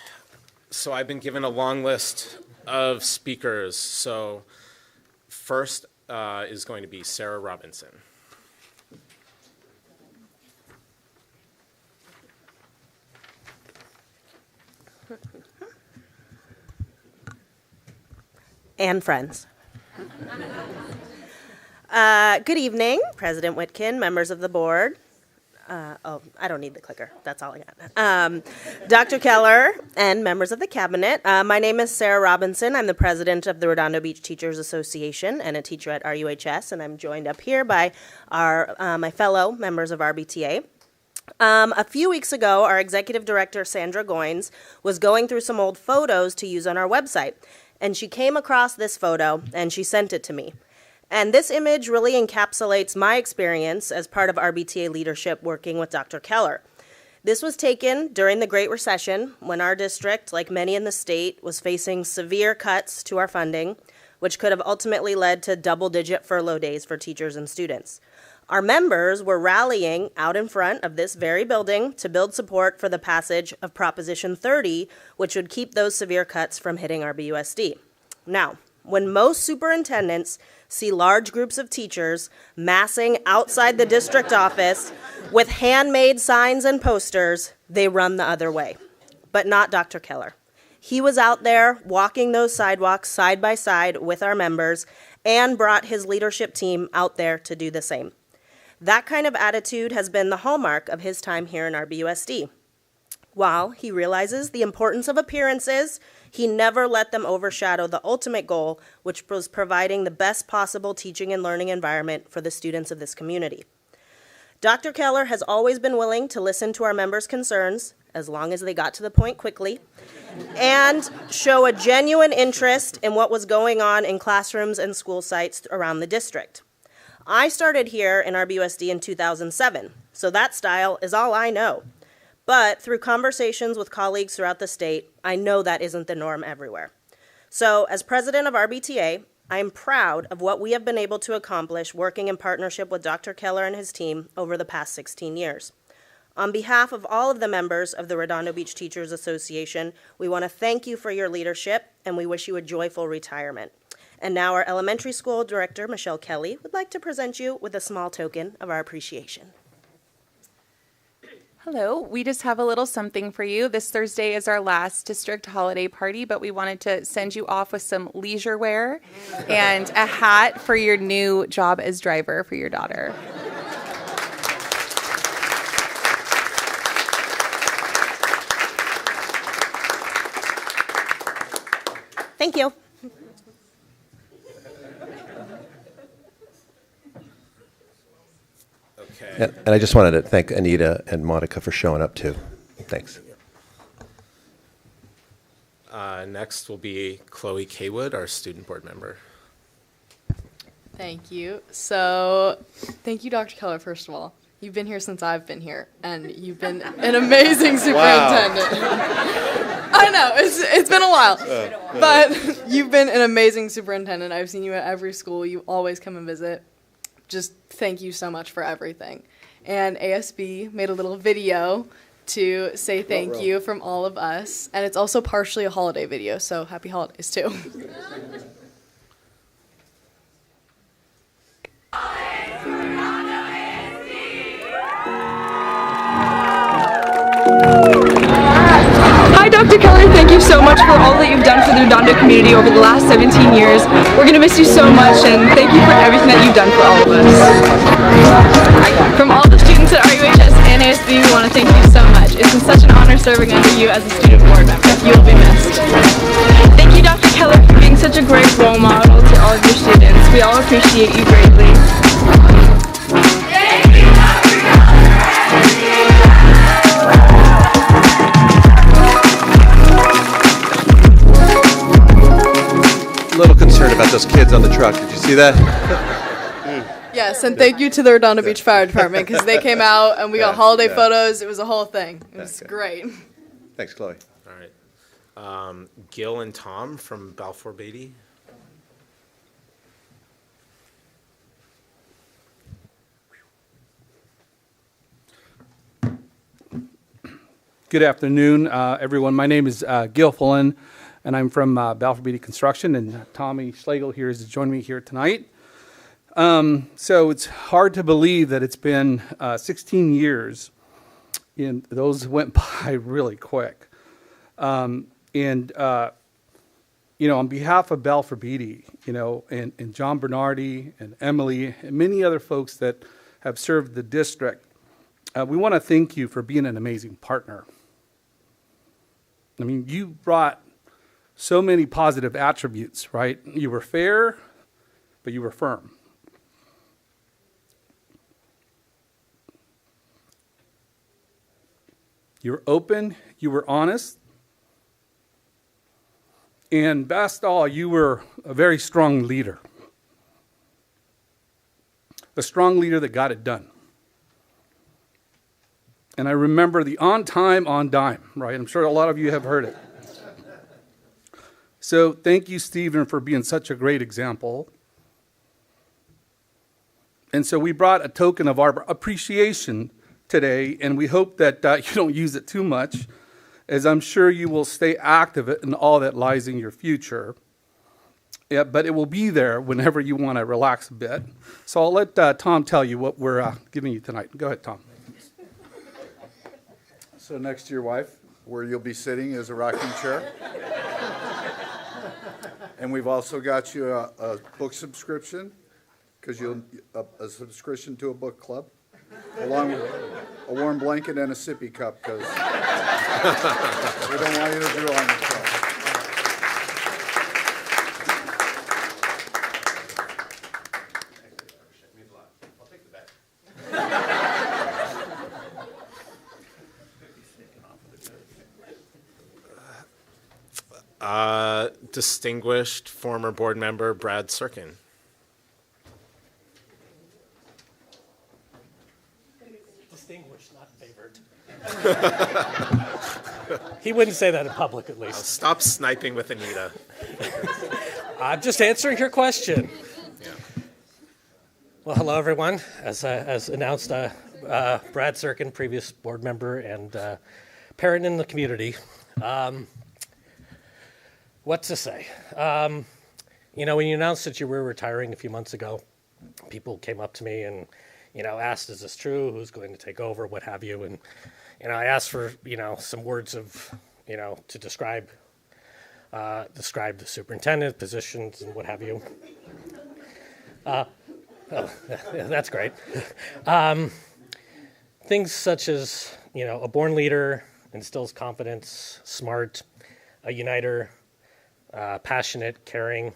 So I've been given a long list of speakers. So first is going to be Sarah Robinson. And friends. Good evening, President Whitkin, members of the board. I don't need the clicker. That's all I got. Dr. Keller and members of the cabinet. My name is Sarah Robinson. I'm the president of the Redondo Beach Teachers Association and a teacher at RUHS, and I'm joined up here by my fellow members of RBTA. A few weeks ago, our executive director, Sandra Goins, was going through some old photos to use on our website, and she came across this photo, and she sent it to me. And this image really encapsulates my experience as part of RBTA leadership working with Dr. Keller. This was taken during the Great Recession when our district, like many in the state, was facing severe cuts to our funding, which could have ultimately led to double-digit furlough days for teachers and students. Our members were rallying out in front of this very building to build support for the passage of Proposition 30, which would keep those severe cuts from hitting RBUSD. Now, when most superintendents see large groups of teachers massing outside the district office with handmade signs and posters, they run the other way. But not Dr. Keller. He was out there walking those sidewalks side by side with our members and brought his leadership team out there to do the same. That kind of attitude has been the hallmark of his time here in RBUSD. While he realizes the importance of appearances, he never let them overshadow the ultimate goal, which was providing the best possible teaching and learning environment for the students of this community. Dr. Keller has always been willing to listen to our members' concerns, as long as they got to the point quickly, and show a genuine interest in what was going on in classrooms and school sites around the district. I started here in RBUSD in 2007, so that style is all I know. But through conversations with colleagues throughout the state, I know that isn't the norm everywhere. So as president of RBTA, I am proud of what we have been able to accomplish working in partnership with Dr. Keller and his team over the past 16 years. On behalf of all of the members of the Redondo Beach Teachers Association, we want to thank you for your leadership, and we wish you a joyful retirement. And now our elementary school director, Michelle Kelly, would like to present you with a small token of our appreciation. Hello, we just have a little something for you. This Thursday is our last district holiday party, but we wanted to send you off with some leisure wear and a hat for your new job as driver for your daughter. Thank you. Yeah, and I just wanted to thank Anita and Monica for showing up too. Thanks. Next will be Chloe Kaywood, our student board member. Thank you. So, thank you, Dr. Keller, first of all. You've been here since I've been here, and you've been an amazing superintendent. I know, it's been a while, but you've been an amazing superintendent. I've seen you at every school. You always come and visit. Just thank you so much for everything. And ASB made a little video to say thank you from all of us. And it's also partially a holiday video, so happy holidays too. Hi, Dr. Keller. Thank you so much for all that you've done for the Redondo community over the last 17 years. We're going to miss you so much, and thank you for everything that you've done for all of us. From all the students at RUHS and ASB, we want to thank you so much. It's been such an honor serving under you as a student board member. You will be missed. Thank you, Dr. Keller, for being such a great role model to all of your students. We all appreciate you greatly. A little concerned about those kids on the truck. Did you see that? Yes, and thank you to the Redondo Beach Fire Department because they came out and we got holiday photos. It was a whole thing. It was great. Thanks, Chloe. All right. Gil and Tom from Balfour Beatty. Good afternoon, everyone. My name is Gil Fullen, and I'm from Balfour Beatty Construction, and Tommy Schlegel here is to join me here tonight. So it's hard to believe that it's been 16 years, and those went by really quick. And on behalf of Balfour Beatty, and John Bernardi and Emily and many other folks that have served the district, we want to thank you for being an amazing partner. I mean, you brought so many positive attributes, right? You were fair, but you were firm. You were open, you were honest, and best of all, you were a very strong leader. A strong leader that got it done. And I remember the on time, on dime, right? I'm sure a lot of you have heard it. So thank you, Stephen, for being such a great example. And so we brought a token of our appreciation today, and we hope that you don't use it too much, as I'm sure you will stay active in all that lies in your future. Yeah, but it will be there whenever you want to relax a bit. So I'll let Tom tell you what we're giving you tonight. Go ahead, Tom. So next to your wife, where you'll be sitting, is a rocking chair. And we've also got you a book subscription, because you'll a subscription to a book club, along with a warm blanket and a sippy cup, because we don't want you to drool on yourself. Distinguished former board member Brad Serkin. Distinguished, not favored. He wouldn't say that in public, at least. Stop sniping with Anita. I'm just answering her question. Yeah. Well, hello, everyone. As announced, Brad Serkin, previous board member and parent in the community. What to say? When you announced that you were retiring a few months ago, people came up to me and, asked, is this true? Who's going to take over? What have you? And, I asked for, some words of, to describe the superintendent, positions, and what have you. That's great. Things such as, a born leader, instills confidence, smart, a uniter, passionate, caring.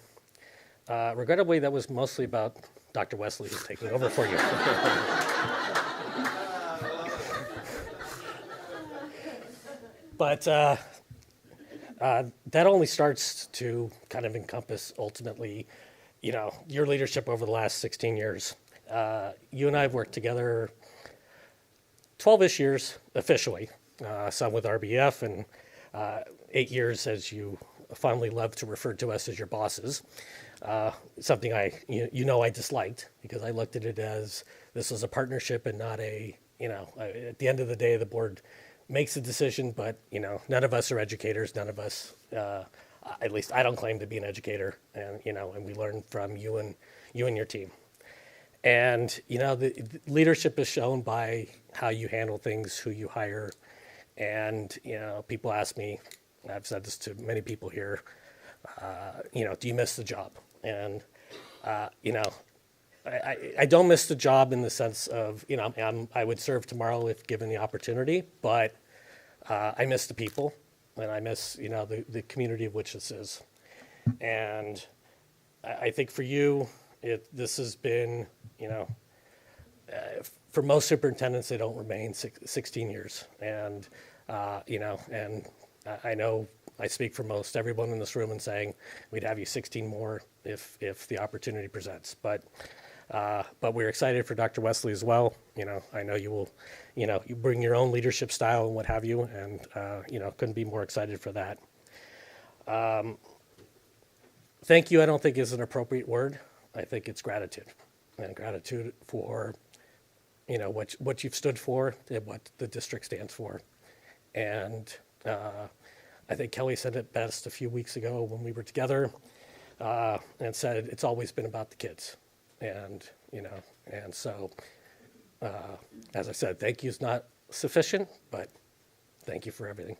Regrettably, that was mostly about Dr. Wesley, who's taking over for you. But that only starts to kind of encompass, ultimately, your leadership over the last 16 years. You and I have worked together 12-ish years officially, some with RBF, and 8 years as you fondly love to refer to us as your bosses. Something I disliked, because I looked at it as this was a partnership and not at the end of the day, the board makes a decision, but, none of us are educators. None of us, at least I don't claim to be an educator, and, and we learn from you and your team. And, the leadership is shown by how you handle things, who you hire. And, people ask me, I've said this to many people here, do you miss the job? And, I don't miss the job in the sense of, I would serve tomorrow if given the opportunity, but I miss the people, and I miss, the community of which this is. And I think for you, this has been, for most superintendents, they don't remain 16 years. And, and I know I speak for most everyone in this room in saying we'd have you 16 more if the opportunity presents. But we're excited for Dr. Wesley as well. I know you will, you bring your own leadership style and what have you, and couldn't be more excited for that. Thank you, I don't think is an appropriate word. I think it's gratitude, and gratitude for, what you've stood for and what the district stands for. And I think Kelly said it best a few weeks ago when we were together, and said it's always been about the kids. And, and so, as I said, thank you is not sufficient, but thank you for everything.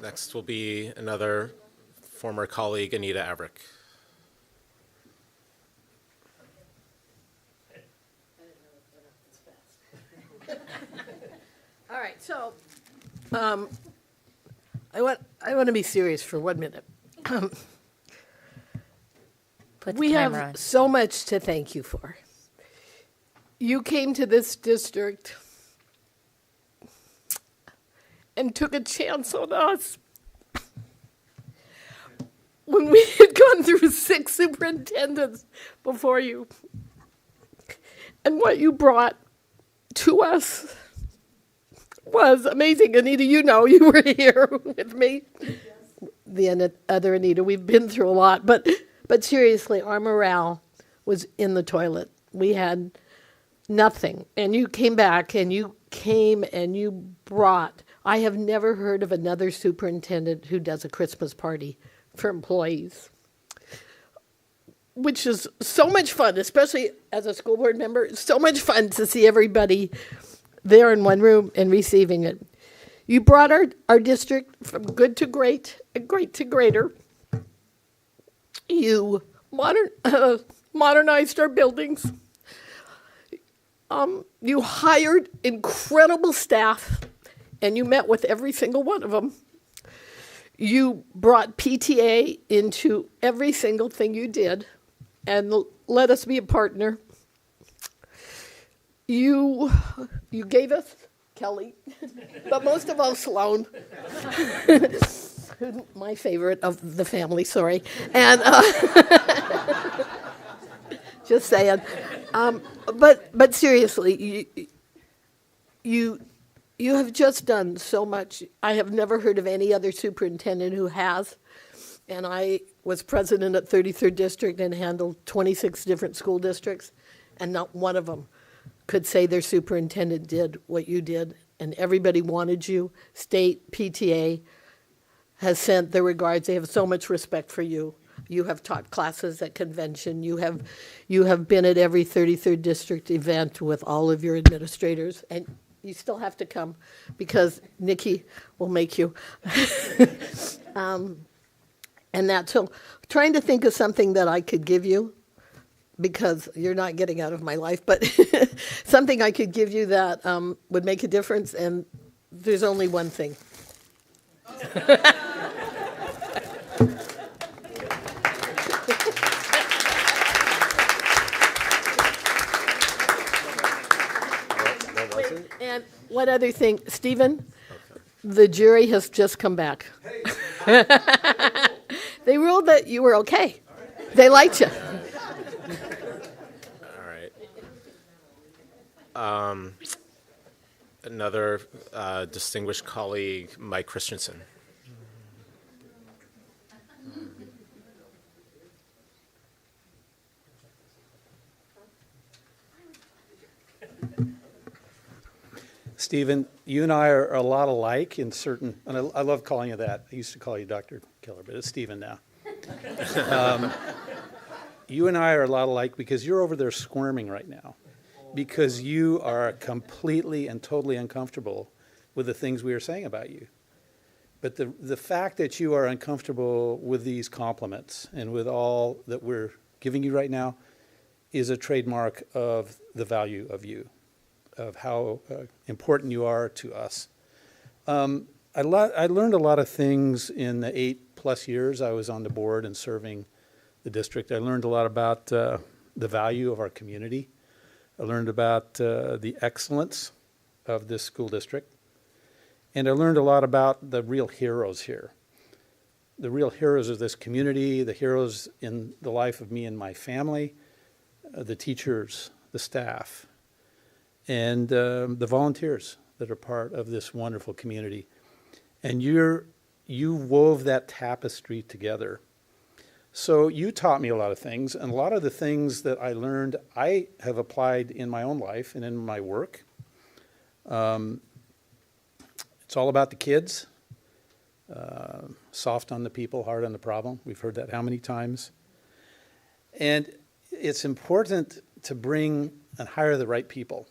Next will be another former colleague, Anita Averick. All right, so I want to be serious for 1 minute. Put the We camera have on. so much to thank you for. You came to this district and took a chance on us. When we had gone through 6 superintendents before you, and what you brought to us was amazing. Anita, you know, you were here with me. The other Anita, we've been through a lot, but seriously, our morale was in the toilet. We had nothing, and you came back, and you came and you brought. I have never heard of another superintendent who does a Christmas party for employees, which is so much fun, especially as a school board member. It's so much fun to see everybody there in one room and receiving it. You brought our district from good to great and great to greater. You modernized our buildings. You hired incredible staff, and you met with every single one of them. You brought PTA into every single thing you did and let us be a partner. You gave us Kelly, but most of all Sloan, my favorite of the family, sorry. And just saying. But seriously, you have just done so much. I have never heard of any other superintendent who has. And I was president at 33rd District and handled 26 different school districts, and not one of them could say their superintendent did what you did. And everybody wanted you. State PTA has sent their regards. They have so much respect for you. You have taught classes at convention. You have been at every 33rd District event with all of your administrators. And you still have to come because Nikki will make you. And that's so. Trying to think of something that I could give you, because you're not getting out of my life, but something I could give you that would make a difference. And there's only one thing. And one other thing, Stephen, the jury has just come back. They ruled that you were okay. They liked you. All right. Another distinguished colleague, Mike Christensen. Stephen, you and I are a lot alike in certain, and I love calling you that. I used to call you Dr. Keller, but it's Stephen now. You and I are a lot alike because you're over there squirming right now, because you are completely and totally uncomfortable with the things we are saying about you. But the fact that you are uncomfortable with these compliments and with all that we're giving you right now is a trademark of the value of you, of how important you are to us. I learned a lot of things in the 8+ years I was on the board and serving the district. I learned a lot about the value of our community. I learned about the excellence of this school district. And I learned a lot about the real heroes here. The real heroes of this community, the heroes in the life of me and my family, the teachers, the staff, and the volunteers that are part of this wonderful community. And you wove that tapestry together. So you taught me a lot of things, and a lot of the things that I learned, I have applied in my own life and in my work. It's all about the kids, soft on the people, hard on the problem. We've heard that how many times? And it's important to bring and hire the right people.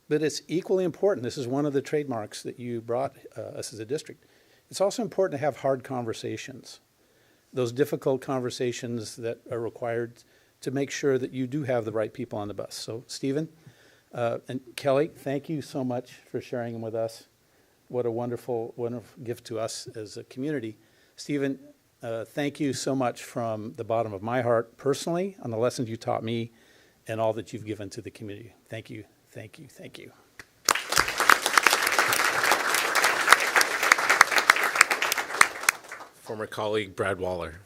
But it's equally important, this is one of the trademarks that you brought us as a district. It's also important to have hard conversations, those difficult conversations that are required to make sure that you do have the right people on the bus. So, Stephen and Kelly, thank you so much for sharing them with us. What a wonderful, wonderful gift to us as a community. Stephen, thank you so much from the bottom of my heart personally on the lessons you taught me and all that you've given to the community. Thank you, thank you, thank you. Former colleague Brad Waller.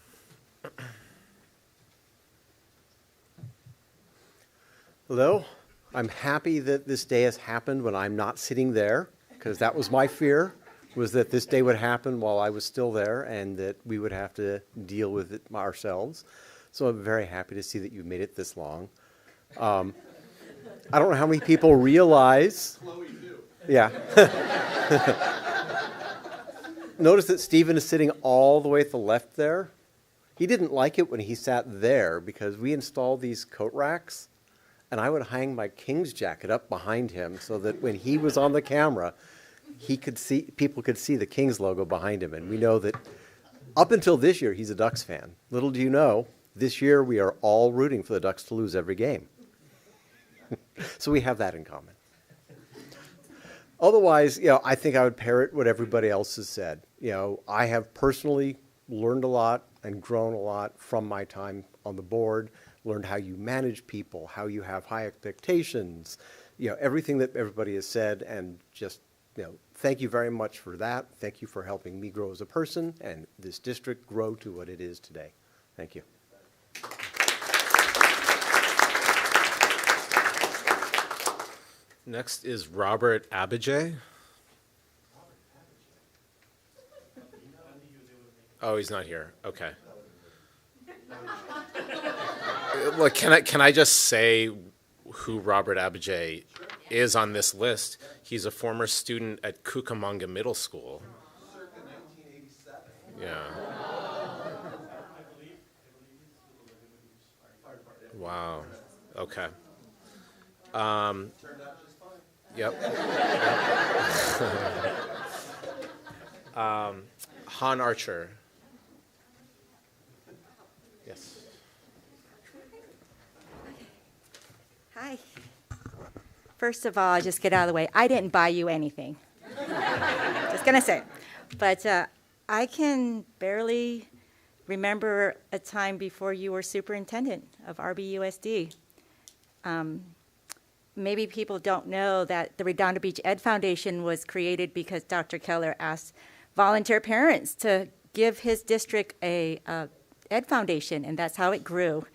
Hello. I'm happy that this day has happened when I'm not sitting there, because that was my fear, was that this day would happen while I was still there and that we would have to deal with it ourselves. So I'm very happy to see that you've made it this long. I don't know how many people realize. Chloe too. Yeah. Notice that Stephen is sitting all the way at the left there. He didn't like it when he sat there because we installed these coat racks, and I would hang my King's jacket up behind him so that when he was on the camera, he could see, people could see the Kings logo behind him. And we know that up until this year, he's a Ducks fan. Little do you know, this year we are all rooting for the Ducks to lose every game. So we have that in common. Otherwise, I think I would parrot what everybody else has said. I have personally learned a lot and grown a lot from my time on the board, learned how you manage people, how you have high expectations, everything that everybody has said, and just, thank you very much for that. Thank you for helping me grow as a person and this district grow to what it is today. Thank you. Next is Robert Abijay. Oh, he's not here. Okay. Look, can I just say who Robert Abijay is on this list? He's a former student at Cucamonga Middle School. Circa 1987. Yeah. Wow. Okay. Turned out just fine. Yep. Han Archer. Yes. Hi. First of all, just get out of the way. I didn't buy you anything. Just gonna say. But I can barely remember a time before you were superintendent of RBUSD. Maybe people don't know that the Redondo Beach Ed Foundation was created because Dr. Keller asked volunteer parents to give his district a Ed Foundation, and that's how it grew.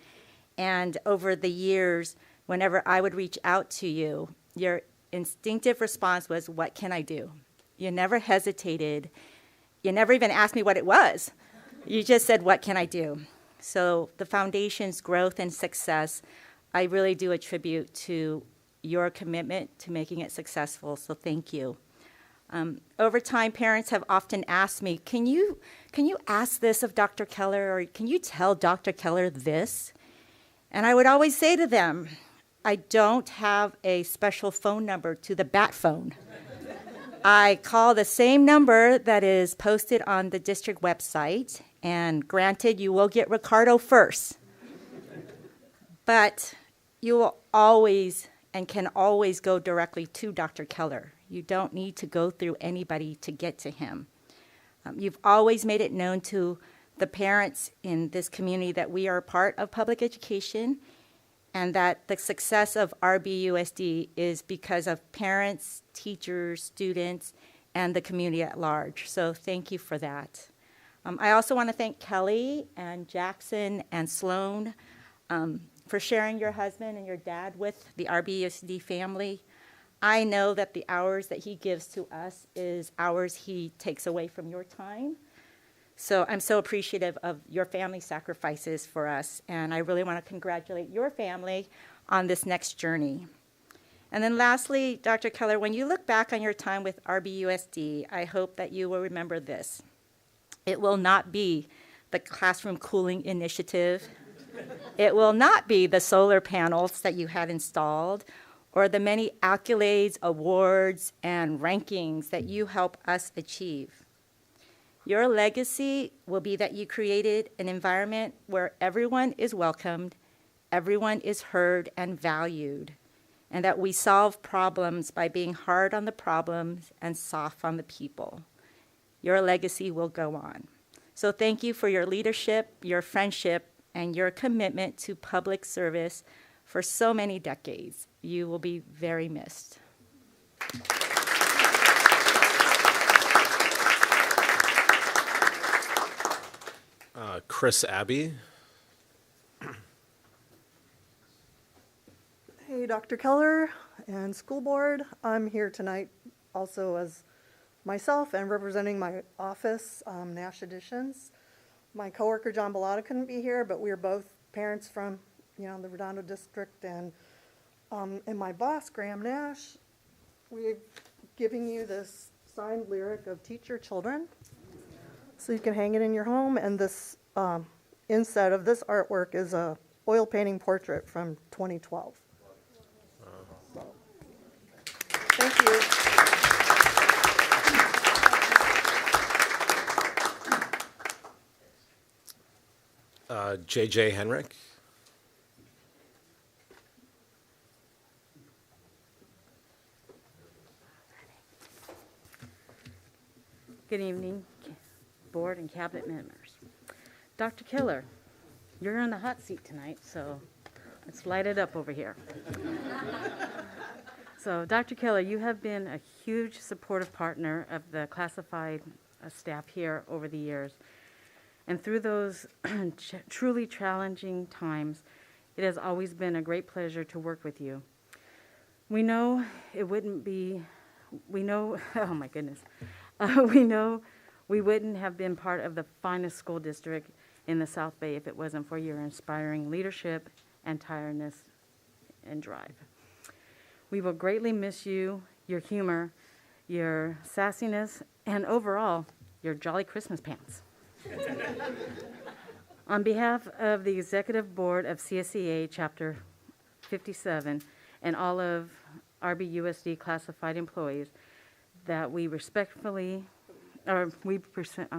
And over the years, whenever I would reach out to you, your instinctive response was, what can I do? You never hesitated. You never even asked me what it was. You just said, what can I do? So the foundation's growth and success, I really do attribute to your commitment to making it successful, so thank you. Over time, parents have often asked me, can you ask this of Dr. Keller, or can you tell Dr. Keller this? And I would always say to them, I don't have a special phone number to the bat phone. I call the same number that is posted on the district website, and granted, you will get Ricardo first. But you will always and can always go directly to Dr. Keller. You don't need to go through anybody to get to him. You've always made it known to the parents in this community that we are a part of public education and that the success of RBUSD is because of parents, teachers, students, and the community at large. So thank you for that. I also want to thank Kelly and Jackson and Sloan for sharing your husband and your dad with the RBUSD family. I know that the hours that he gives to us is hours he takes away from your time. So I'm so appreciative of your family sacrifices for us, and I really want to congratulate your family on this next journey. And then lastly, Dr. Keller, when you look back on your time with RBUSD, I hope that you will remember this. It will not be the classroom cooling initiative. It will not be the solar panels that you had installed or the many accolades, awards, and rankings that you help us achieve. Your legacy will be that you created an environment where everyone is welcomed, everyone is heard and valued, and that we solve problems by being hard on the problems and soft on the people. Your legacy will go on. So thank you for your leadership, your friendship, and your commitment to public service for so many decades. You will be very missed. Chris Abbey. Hey, Dr. Keller and school board. I'm here tonight also as myself and representing my office, Nash Additions. My coworker John Bellata couldn't be here, but we are both parents from, the Redondo district, and my boss, Graham Nash, we're giving you this signed lyric of Teach Your Children, so you can hang it in your home. And this inside of this artwork is a oil painting portrait from 2012. Thank you. J.J. Henrik. Good evening, board and cabinet members. Dr. Keller, you're on the hot seat tonight, so let's light it up over here. So, Dr. Keller, you have been a huge supportive partner of the classified staff here over the years. And through those truly challenging times, it has always been a great pleasure to work with you. We know it wouldn't be, oh my goodness. We know we wouldn't have been part of the finest school district in the South Bay if it wasn't for your inspiring leadership and tiredness and drive. We will greatly miss you, your humor, your sassiness, and overall, your jolly Christmas pants. On behalf of the Executive Board of CSEA Chapter 57 and all of RBUSD classified employees, that we respectfully, represent,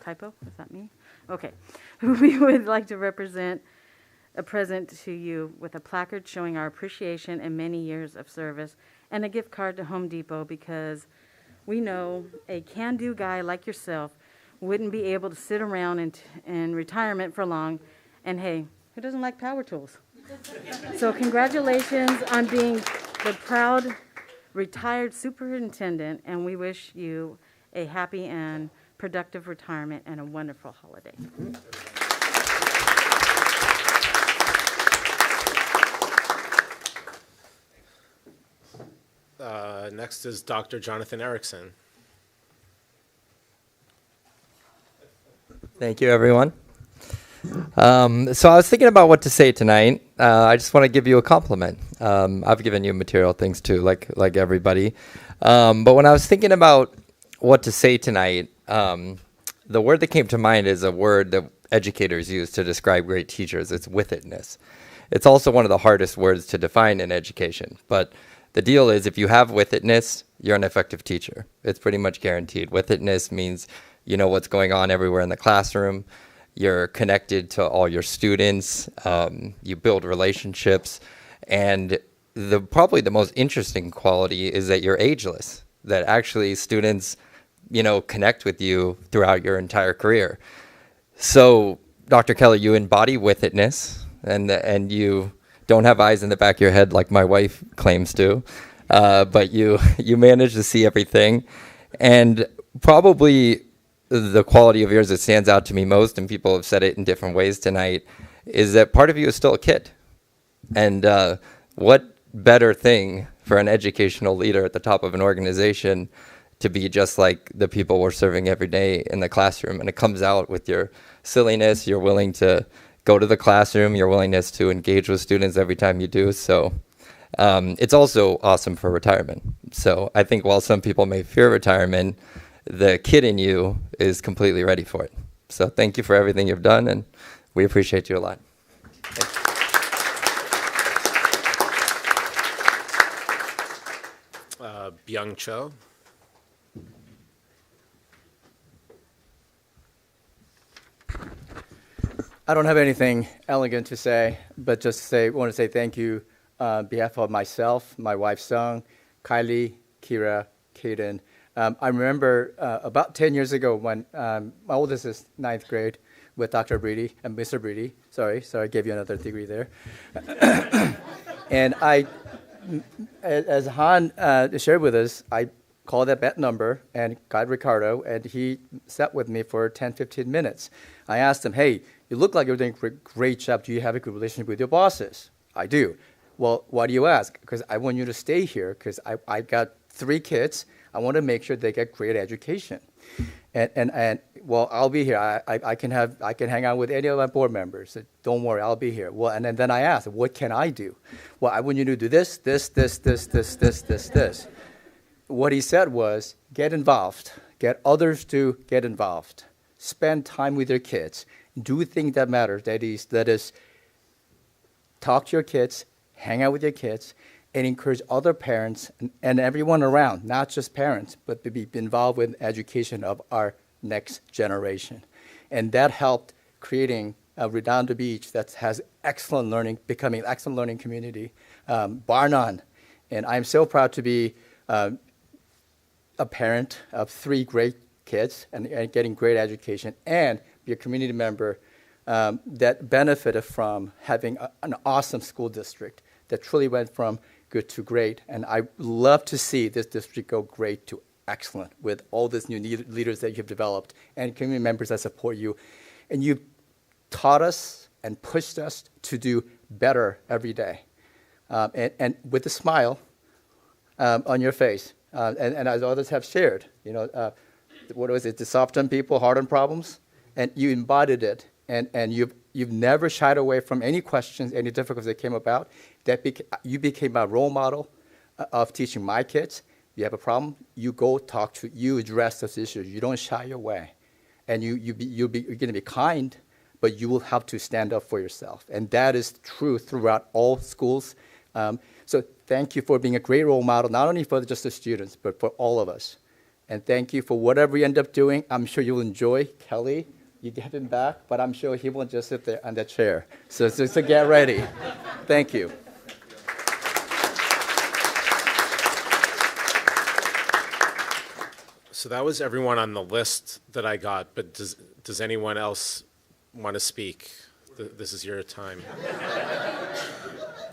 typo, is that me? Okay. We would like to represent a present to you with a placard showing our appreciation and many years of service, and a gift card to Home Depot, because we know a can-do guy like yourself wouldn't be able to sit around in retirement for long, and hey, who doesn't like power tools? So congratulations on being the proud retired superintendent, and we wish you a happy and productive retirement and a wonderful holiday. Next is Dr. Jonathan Erickson. Thank you, everyone. So I was thinking about what to say tonight. I just want to give you a compliment. I've given you material things too, like everybody. But when I was thinking about what to say tonight, the word that came to mind is a word that educators use to describe great teachers. It's with-itness. It's also one of the hardest words to define in education. But the deal is, if you have with-itness, you're an effective teacher. It's pretty much guaranteed. With-itness means you know what's going on everywhere in the classroom. You're connected to all your students. You build relationships. And probably the most interesting quality is that you're ageless, that actually students, connect with you throughout your entire career. So, Dr. Keller, you embody with-itness, and you don't have eyes in the back of your head like my wife claims to, but you manage to see everything. And probably the quality of yours that stands out to me most, and people have said it in different ways tonight, is that part of you is still a kid. And what better thing for an educational leader at the top of an organization to be just like the people we're serving every day in the classroom. And it comes out with your silliness, you're willing to go to the classroom, your willingness to engage with students every time you do. So it's also awesome for retirement. So I think while some people may fear retirement, the kid in you is completely ready for it. So thank you for everything you've done, and we appreciate you a lot. Byung Cho. I don't have anything elegant to say, but just want to say thank you on behalf of myself, my wife Sung, Kylie, Kira, Kaden. I remember about 10 years ago when my oldest is 9th grade with Dr. Breedy and Mr. Breedy. Sorry, I gave you another degree there. And as Han shared with us, I called that number and got Ricardo, and he sat with me for 10, 15 minutes. I asked him, hey, you look like you're doing a great job. Do you have a good relationship with your bosses? I do. Well, why do you ask? Because I want you to stay here because I got 3 kids. I want to make sure they get great education. And well, I'll be here. I can hang out with any of my board members. So don't worry, I'll be here. Well, and then I asked, what can I do? Well, I want you to do this. What he said was, get involved. Get others to get involved. Spend time with your kids. Do things that matter. That is, talk to your kids, hang out with your kids, and encourage other parents and everyone around, not just parents, but to be involved with education of our next generation. And that helped creating Redondo Beach that has excellent learning, becoming an excellent learning community, bar none. And I'm so proud to be a parent of 3 great kids and getting great education, and be a community member that benefited from having an awesome school district that truly went from good to great. And I love to see this district go great to excellent with all these new leaders that you've developed and community members that support you. And you've taught us and pushed us to do better every day. And with a smile on your face. And as others have shared, what was it, the soft on people, hard on problems? And you embodied it. And you've never shied away from any questions, any difficulties that came about. You became a role model of teaching my kids. You have a problem, you go talk to, you address those issues. You don't shy away. And you're going to be kind, but you will have to stand up for yourself. And that is true throughout all schools. So thank you for being a great role model, not only for just the students, but for all of us. And thank you for whatever you end up doing. I'm sure you'll enjoy. Kelly, you get him back, but I'm sure he won't just sit there on that chair. So get ready. Thank you. So that was everyone on the list that I got, but does anyone else want to speak? This is your time.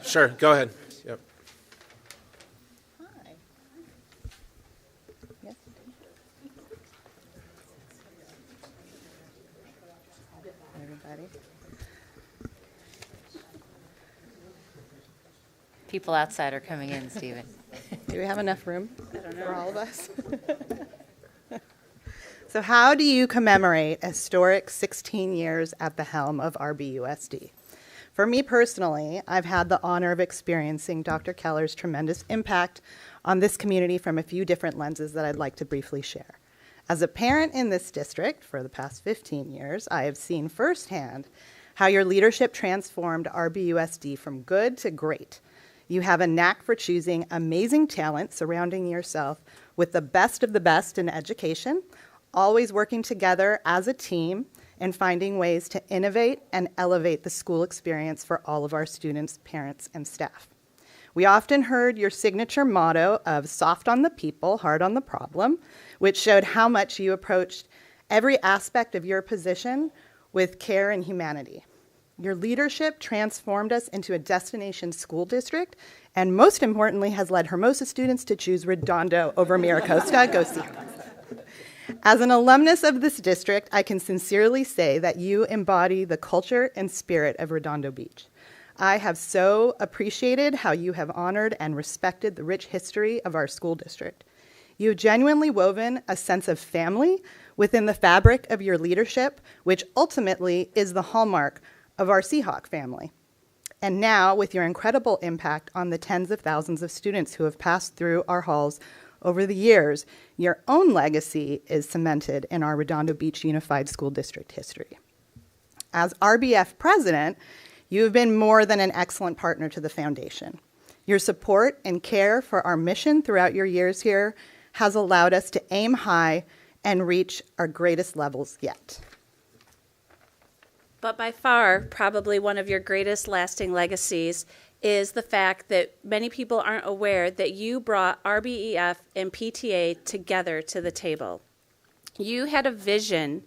Sure, go ahead. Yep. Hi. Yes. Everybody. People outside are coming in, Stephen. Do we have enough room for all of us? So how do you commemorate a historic 16 years at the helm of RBUSD? For me personally, I've had the honor of experiencing Dr. Keller's tremendous impact on this community from a few different lenses that I'd like to briefly share. As a parent in this district for the past 15 years, I have seen firsthand how your leadership transformed RBUSD from good to great. You have a knack for choosing amazing talent, surrounding yourself with the best of the best in education, always working together as a team and finding ways to innovate and elevate the school experience for all of our students, parents, and staff. We often heard your signature motto of soft on the people, hard on the problem, which showed how much you approached every aspect of your position with care and humanity. Your leadership transformed us into a destination school district, and most importantly, has led Hermosa students to choose Redondo over Miracosta. Go see them. As an alumnus of this district, I can sincerely say that you embody the culture and spirit of Redondo Beach. I have so appreciated how you have honored and respected the rich history of our school district. You have genuinely woven a sense of family within the fabric of your leadership, which ultimately is the hallmark of our Seahawk family. And now, with your incredible impact on the tens of thousands of students who have passed through our halls over the years, your own legacy is cemented in our Redondo Beach Unified School District history. As RBF president, you have been more than an excellent partner to the foundation. Your support and care for our mission throughout your years here has allowed us to aim high and reach our greatest levels yet. But by far, probably one of your greatest lasting legacies is the fact that many people aren't aware that you brought RBEF and PTA together to the table. You had a vision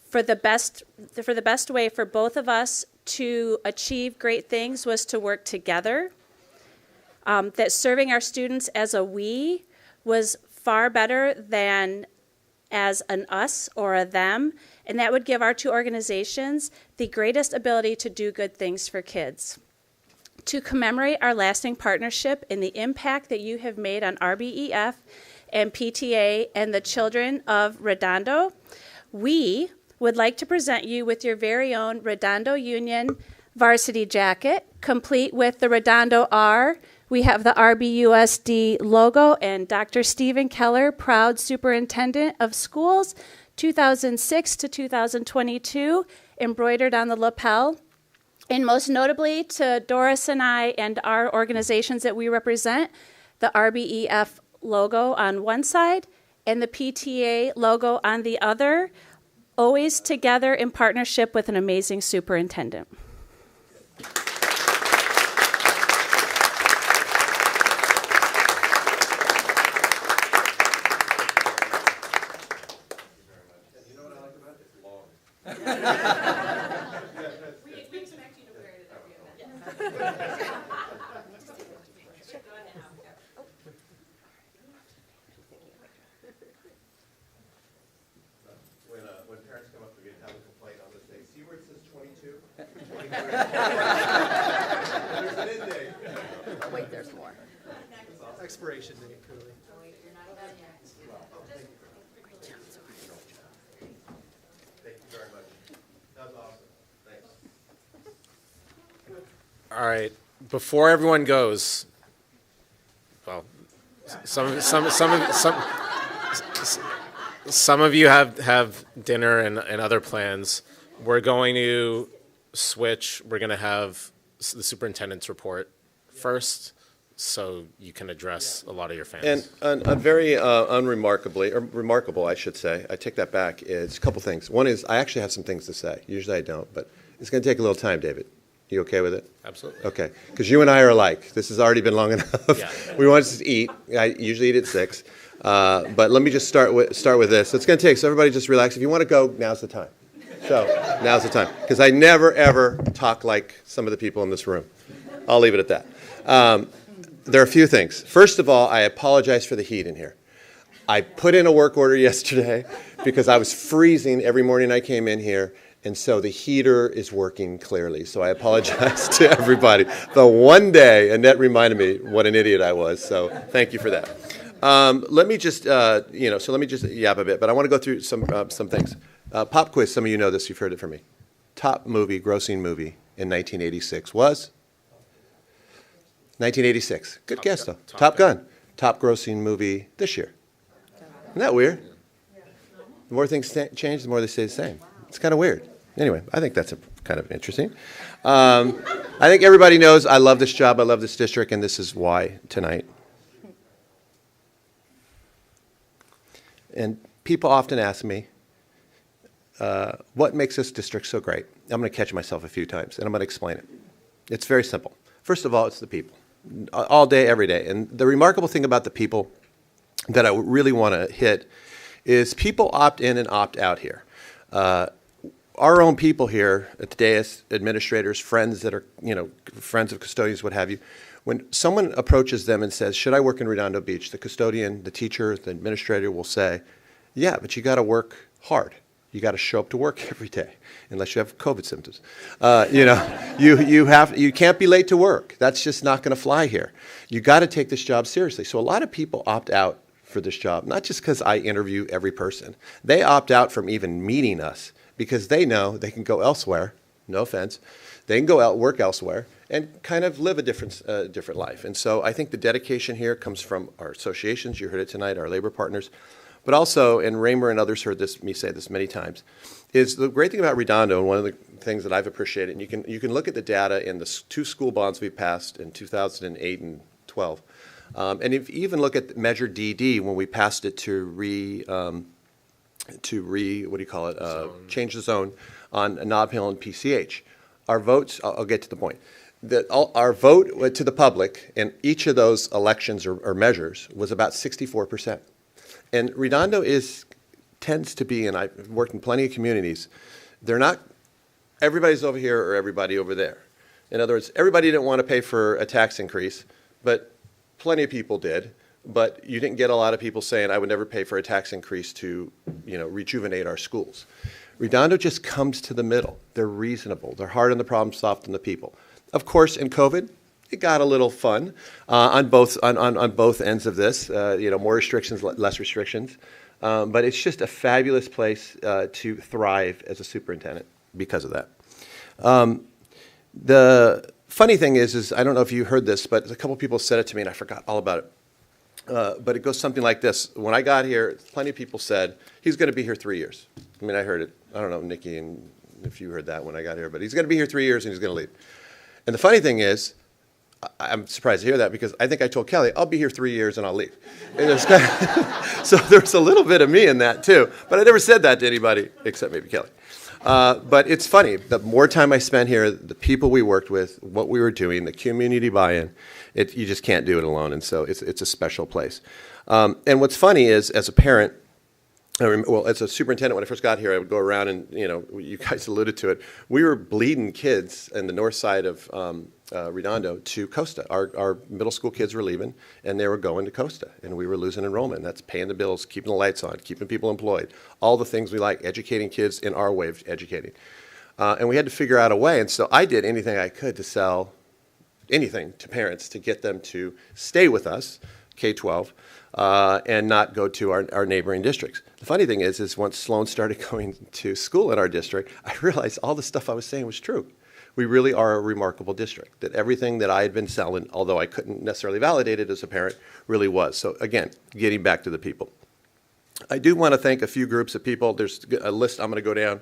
for the best way for both of us to achieve great things was to work together. That serving our students as a we was far better than as an us or a them, and that would give our two organizations the greatest ability to do good things for kids. To commemorate our lasting partnership and the impact that you have made on RBEF and PTA and the children of Redondo, we would like to present you with your very own Redondo Union varsity jacket, complete with the Redondo R. We have the RBUSD logo and Dr. Stephen Keller, proud superintendent of schools, 2006 to 2022, embroidered on the lapel. And most notably to Doris and I and our organizations that we represent, the RBEF logo on one side and the PTA logo on the other, always together in partnership with an amazing superintendent. When parents come up to me and have a complaint, I'll just say, see where it says 22? There's an end date. Oh, wait, there's more. Expiration date, clearly. Thank you very much. That was awesome. Thanks. All right, before everyone goes, well, some of you have dinner and other plans. We're going to switch. We're going to have the superintendent's report first, so you can address a lot of your fans. And very remarkable, I should say, I take that back, is a couple things. One is I actually have some things to say. Usually I don't, but it's going to take a little time, David. You okay with it? Absolutely. Okay, because you and I are alike. This has already been long enough. Yeah. We want to eat. I usually eat at 6. But let me just start with this. It's going to take, so everybody just relax. If you want to go, now's the time. So now's the time. Because I never, ever talk like some of the people in this room. I'll leave it at that. There are a few things. First of all, I apologize for the heat in here. I put in a work order yesterday because I was freezing every morning I came in here. And so the heater is working clearly. So I apologize to everybody. The one day, Annette reminded me what an idiot I was. So thank you for that. Let me just, let me just yap a bit, but I want to go through some things. Pop quiz, some of you know this, you've heard it from me. Top grossing movie in 1986 was? 1986. Good guess, though. Top Gun. Top grossing movie this year. Isn't that weird? The more things change, the more they stay the same. It's kind of weird. Anyway, I think that's kind of interesting. I think everybody knows I love this job, I love this district, and this is why tonight. And people often ask me, what makes this district so great? I'm going to catch myself a few times, and I'm going to explain it. It's very simple. First of all, it's the people. All day, every day. And the remarkable thing about the people that I really want to hit is people opt in and opt out here. Our own people here at the dais, administrators, friends that are, friends of custodians, what have you, when someone approaches them and says, should I work in Redondo Beach? The custodian, the teacher, the administrator will say, yeah, but you got to work hard. You got to show up to work every day, unless you have COVID symptoms. You can't be late to work. That's just not going to fly here. You got to take this job seriously. So a lot of people opt out for this job, not just because I interview every person. They opt out from even meeting us because they know they can go elsewhere. No offense. They can go out, work elsewhere, and kind of live a different life. And so I think the dedication here comes from our associations. You heard it tonight, our labor partners. But also, and Raymer and others heard me say this many times, is the great thing about Redondo, and one of the things that I've appreciated, and you can look at the data in the 2 school bonds we passed in 2008 and 12. And if you even look at Measure DD, when we passed it to change the zone on Nob Hill and PCH. Our votes, I'll get to the point. Our vote to the public in each of those elections or measures was about 64%. And Redondo tends to be, and I've worked in plenty of communities, they're not everybody's over here or everybody over there. In other words, everybody didn't want to pay for a tax increase, but plenty of people did. But you didn't get a lot of people saying, I would never pay for a tax increase to, rejuvenate our schools. Redondo just comes to the middle. They're reasonable. They're hard on the problem, soft on the people. Of course, in COVID, it got a little fun on both ends of this. More restrictions, less restrictions. But it's just a fabulous place to thrive as a superintendent because of that. The funny thing is I don't know if you heard this, but a couple people said it to me and I forgot all about it. But it goes something like this. When I got here, plenty of people said, he's going to be here 3 years. I mean, I heard it. I don't know, Nikki, and if you heard that when I got here, but he's going to be here 3 years and he's going to leave. And the funny thing is, I'm surprised to hear that because I think I told Kelly, I'll be here 3 years and I'll leave. And so there's a little bit of me in that too. But I never said that to anybody except maybe Kelly. But it's funny, the more time I spent here, the people we worked with, what we were doing, the community buy-in, you just can't do it alone. And so it's a special place. And what's funny is, as a parent, as a superintendent, when I first got here, I would go around and, you guys alluded to it, we were bleeding kids in the north side of Redondo to Costa. Our middle school kids were leaving, and they were going to Costa, and we were losing enrollment. That's paying the bills, keeping the lights on, keeping people employed, all the things we like, educating kids in our way of educating. And we had to figure out a way, and so I did anything I could to sell anything to parents to get them to stay with us, K-12, and not go to our neighboring districts. The funny thing is once Sloan started going to school in our district, I realized all the stuff I was saying was true. We really are a remarkable district, that everything that I had been selling, although I couldn't necessarily validate it as a parent, really was. So again, getting back to the people. I do want to thank a few groups of people. There's a list I'm going to go down.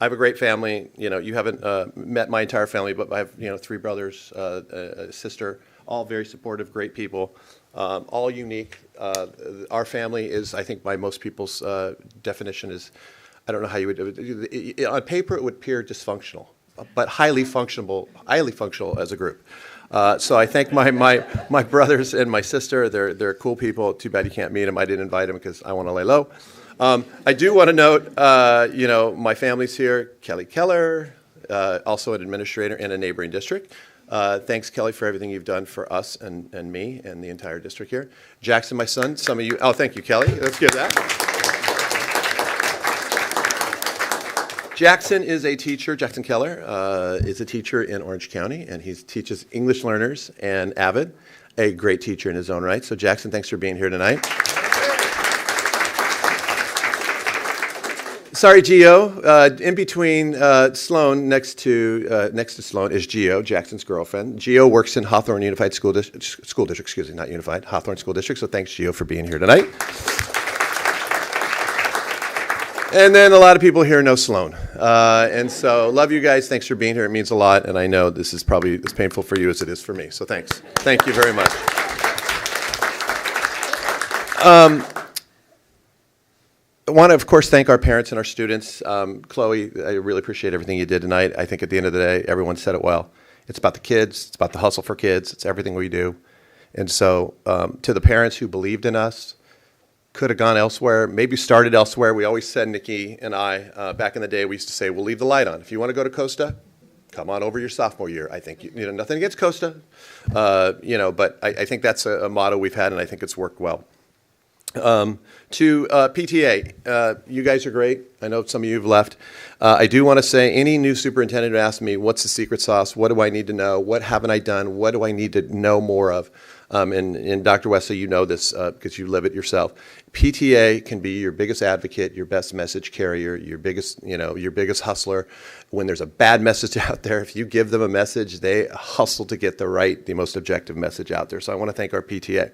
I have a great family. You haven't met my entire family, but I have 3 brothers, a sister, all very supportive, great people. All unique. Our family is, I think, by most people's definition is, I don't know how you would do it. On paper, it would appear dysfunctional, but highly functional as a group. So I thank my brothers and my sister. They're cool people. Too bad you can't meet them. I didn't invite them because I want to lay low. I do want to note, my family's here. Kelly Keller, also an administrator in a neighboring district. Thanks, Kelly, for everything you've done for us and me and the entire district here. Jackson, my son, some of you, thank you, Kelly. Let's give that. Jackson is a teacher. Jackson Keller is a teacher in Orange County, and he teaches English learners and Avid, a great teacher in his own right. So, Jackson, thanks for being here tonight. Sorry, Gio. In between Sloan, next to Sloan is Gio, Jackson's girlfriend. Gio works in Hawthorne Unified School District, not Unified, Hawthorne School District. So thanks, Gio, for being here tonight. And then a lot of people here know Sloan. And so love you guys. Thanks for being here. It means a lot. And I know this is probably as painful for you as it is for me. So thanks. Thank you very much. I want to, of course, thank our parents and our students. Chloe, I really appreciate everything you did tonight. I think at the end of the day, everyone said it well. It's about the kids. It's about the hustle for kids. It's everything we do. And so to the parents who believed in us, could have gone elsewhere, maybe started elsewhere. We always said, Nikki and I, back in the day, we used to say, we'll leave the light on. If you want to go to Costa, come on over your sophomore year. I think, nothing against Costa, but I think that's a motto we've had, and I think it's worked well. To PTA, you guys are great. I know some of you have left. I do want to say, any new superintendent who asks me, what's the secret sauce? What do I need to know? What haven't I done? What do I need to know more of? And Dr. Wesley, you know this because you live it yourself. PTA can be your biggest advocate, your best message carrier, your biggest hustler. When there's a bad message out there, if you give them a message, they hustle to get the most objective message out there. So I want to thank our PTA.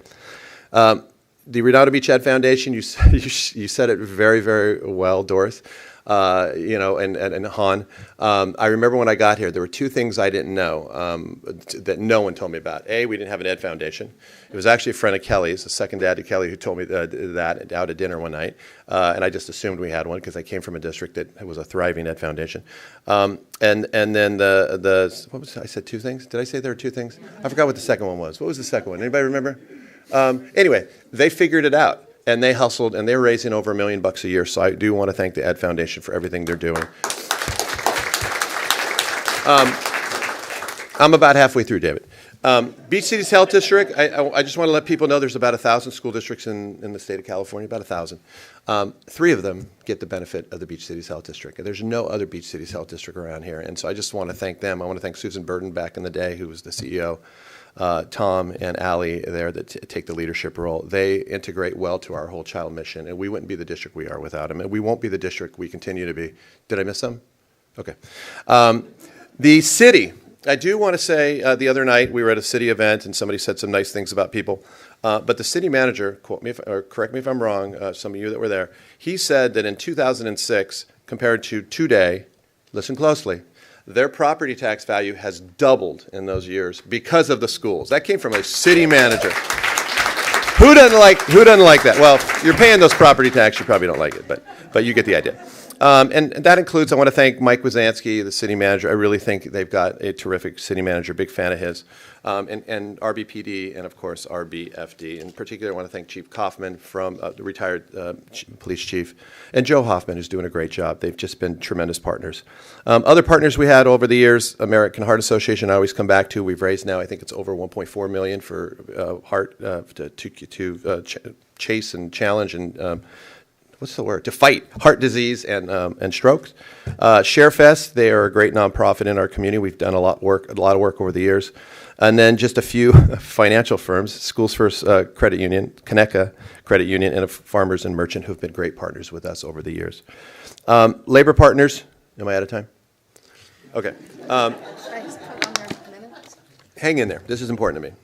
The Redondo Beach Ed Foundation, you said it very, very well, Doris. and Han. I remember when I got here, there were two things I didn't know that no one told me about. A, we didn't have an Ed Foundation. It was actually a friend of Kelly's, the second dad to Kelly, who told me that out at dinner one night. And I just assumed we had one because I came from a district that was a thriving Ed Foundation. And then what was I said two things? Did I say there were two things? I forgot what the second one was. What was the second one? Anybody remember? Anyway, they figured it out. And they hustled, and they're raising over $1 million a year. So I do want to thank the Ed Foundation for everything they're doing. I'm about halfway through, David. Beach Cities Health District, I just want to let people know there's about 1,000 school districts in the state of California, about 1,000. 3 of them get the benefit of the Beach Cities Health District. And there's no other Beach Cities Health District around here. And so I just want to thank them. I want to thank Susan Burden back in the day, who was the CEO. Tom and Allie there that take the leadership role. They integrate well to our whole child mission, and we wouldn't be the district we are without them, and we won't be the district we continue to be. Did I miss some? Okay. The city. I do want to say the other night we were at a city event, and somebody said some nice things about people, but the city manager, correct me if I'm wrong, some of you that were there, he said that in 2006, compared to today, listen closely, their property tax value has doubled in those years because of the schools. That came from a city manager. Who doesn't like that? Well, if you're paying those property tax, you probably don't like it, but you get the idea. And that includes, I want to thank Mike Wazansky, the city manager. I really think they've got a terrific city manager, big fan of his. And RBPD and, of course, RBFD. In particular, I want to thank Chief Kaufman, from the retired police chief, and Joe Hoffman, who's doing a great job. They've just been tremendous partners. Other partners we had over the years, American Heart Association, I always come back to. We've raised now, I think it's over $1.4 million for heart to chase and challenge and to fight heart disease and strokes. ShareFest, they are a great nonprofit in our community. We've done a lot of work over the years. And then just a few financial firms, Schools First Credit Union, Coneca Credit Union, and Farmers and Merchant, who've been great partners with us over the years. Labor partners, am I out of time? Okay. Hang in there. This is important to me.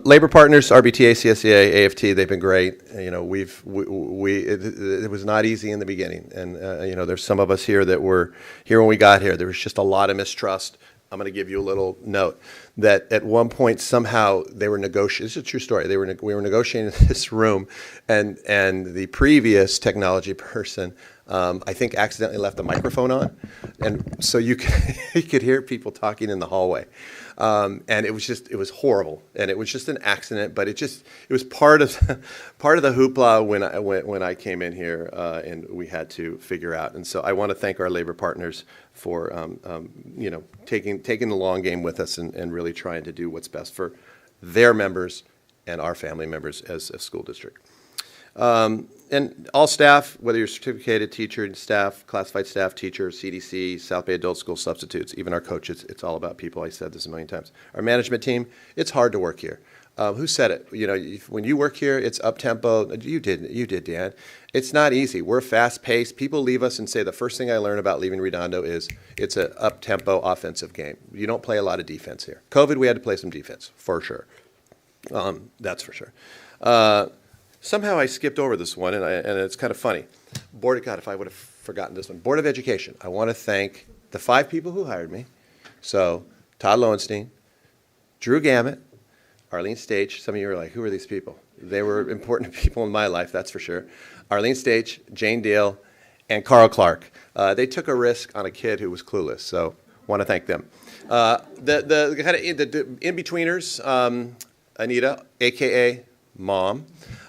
Labor partners, RBTA, CSEA, AFT, they've been great. You know, it was not easy in the beginning. And, there's some of us here that were here when we got here. There was just a lot of mistrust. I'm going to give you a little note that at one point somehow they were negotiating. This is a true story. We were negotiating in this room, and the previous technology person, I think, accidentally left the microphone on, and so you could hear people talking in the hallway. And it was horrible, and it was just an accident. But it was part of the hoopla when I came in here, and we had to figure out. And so I want to thank our labor partners for taking the long game with us and really trying to do what's best for their members and our family members as a school district. And all staff, whether you're certificated teacher, staff, classified staff, teacher, CDC, South Bay Adult School substitutes, even our coaches, it's all about people. I said this a million times. Our management team, it's hard to work here. Who said it? When you work here, it's up-tempo. You did, Dan. It's not easy. We're fast-paced. People leave us and say the first thing I learned about leaving Redondo is it's an up-tempo offensive game. You don't play a lot of defense here. COVID, we had to play some defense, for sure. That's for sure. Somehow I skipped over this one, and it's kind of funny. God, if I would have forgotten this one. Board of Education. I want to thank the 5 people who hired me. So Todd Lowenstein, Drew Gammett, Arlene Stage. Some of you are like, who are these people? They were important people in my life, that's for sure. Arlene Stage, Jane Deal, and Carl Clark. They took a risk on a kid who was clueless, so want to thank them. The kind of in-betweeners, Anita, a.k.a. Mom.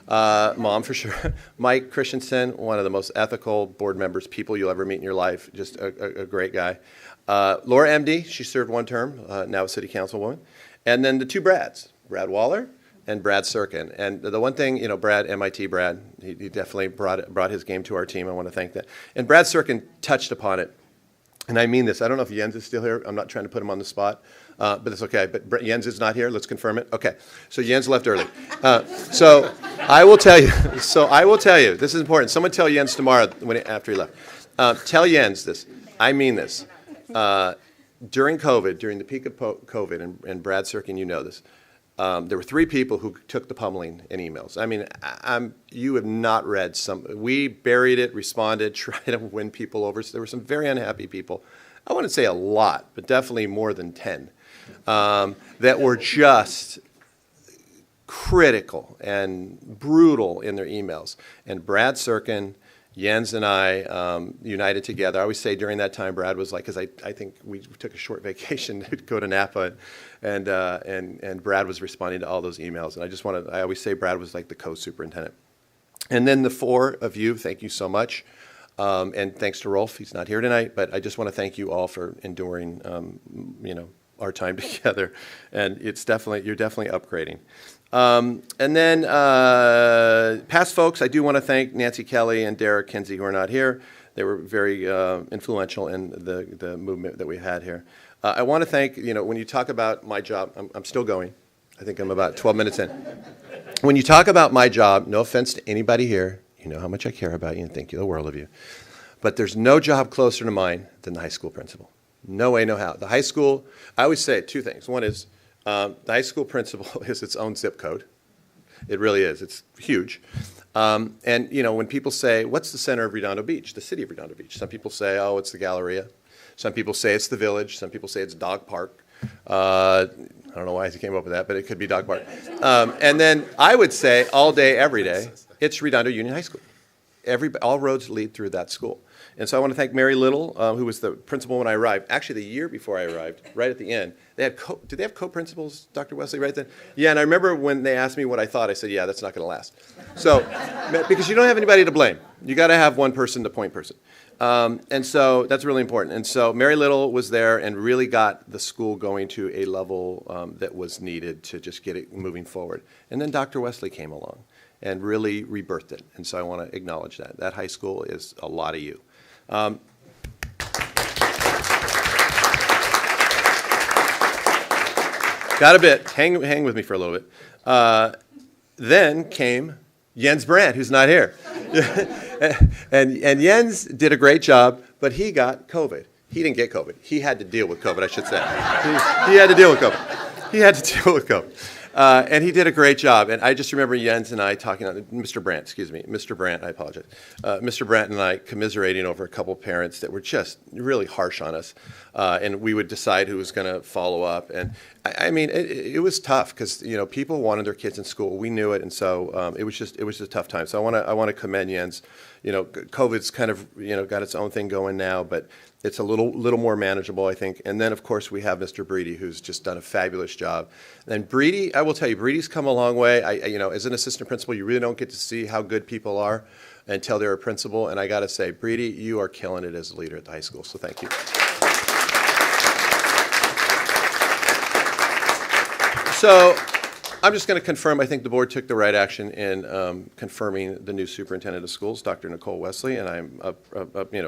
Mom for sure. Mike Christensen, one of the most ethical board members, people you'll ever meet in your life. Just a great guy. Laura MD, she served 1 term, now a city councilwoman. And then the 2 Brads, Brad Waller and Brad Serkin. And the one thing, Brad, MIT Brad, he definitely brought his game to our team. I want to thank that. And Brad Serkin touched upon it. And I mean this. I don't know if Jens is still here. I'm not trying to put him on the spot, but it's okay. But Jens is not here. Let's confirm it. Okay. So Jens left early. So I will tell you. This is important. Someone tell Jens tomorrow after he left. Tell Jens this. I mean this. During COVID, during the peak of COVID, and Brad Serkin, you know this, there were 3 people who took the pummeling in emails. I mean, you have not read some. We buried it, responded, tried to win people over. So there were some very unhappy people. I wouldn't say a lot, but definitely more than 10 that were just critical and brutal in their emails. And Brad Serkin, Jens and I united together. I always say during that time, Brad was like, because I think we took a short vacation to go to Napa, and Brad was responding to all those emails. And I always say Brad was like the co-superintendent. And then the 4 of you, thank you so much. And thanks to Rolf, he's not here tonight, but I just want to thank you all for enduring, our time together. And you're definitely upgrading. And then past folks, I do want to thank Nancy Kelly and Derek Kinsey, who are not here. They were very influential in the movement that we had here. I want to thank, when you talk about my job, I'm still going. I think I'm about 12 minutes in. When you talk about my job, no offense to anybody here, you know how much I care about you and think the world of you. But there's no job closer to mine than the high school principal. No way, no how. The high school, I always say 2 things. One is the high school principal is its own zip code. It really is. It's huge. And, when people say, what's the center of Redondo Beach, the city of Redondo Beach? Some people say, oh, it's the Galleria. Some people say it's the Village. Some people say it's Dog Park. I don't know why he came up with that, but it could be Dog Park. And then I would say all day, every day, it's Redondo Union High School. All roads lead through that school. And so I want to thank Mary Little, who was the principal when I arrived. Actually, the year before I arrived, right at the end, they had did they have co-principals, Dr. Wesley, right then? Yeah, and I remember when they asked me what I thought, I said, yeah, that's not going to last. So, because you don't have anybody to blame. You got to have one person, the point person. And so that's really important. And so Mary Little was there and really got the school going to a level that was needed to just get it moving forward. And then Dr. Wesley came along and really rebirthed it. And so I want to acknowledge that. That high school is a lot of you. Got a bit. Hang with me for a little bit. Then came Jens Brandt, who's not here. and Jens did a great job, but he got COVID. He didn't get COVID. He had to deal with COVID, I should say. He had to deal with COVID. And he did a great job. And I just remember Jens and I talking, Mr. Brandt, I apologize. Mr. Brandt and I commiserating over a couple parents that were just really harsh on us. And we would decide who was going to follow up. And I mean, it was tough because, people wanted their kids in school. We knew it. And so it was just a tough time. So I want to commend Jens. COVID's kind of, got its own thing going now, but it's a little more manageable, I think. And then, of course, we have Mr. Breedy, who's just done a fabulous job. And Breedy, I will tell you, Breedy's come a long way. As an assistant principal, you really don't get to see how good people are until they're a principal. And I got to say, Breedy, you are killing it as a leader at the high school. So thank you. So I'm just going to confirm, I think the board took the right action in confirming the new superintendent of schools, Dr. Nicole Wesley, and I'm a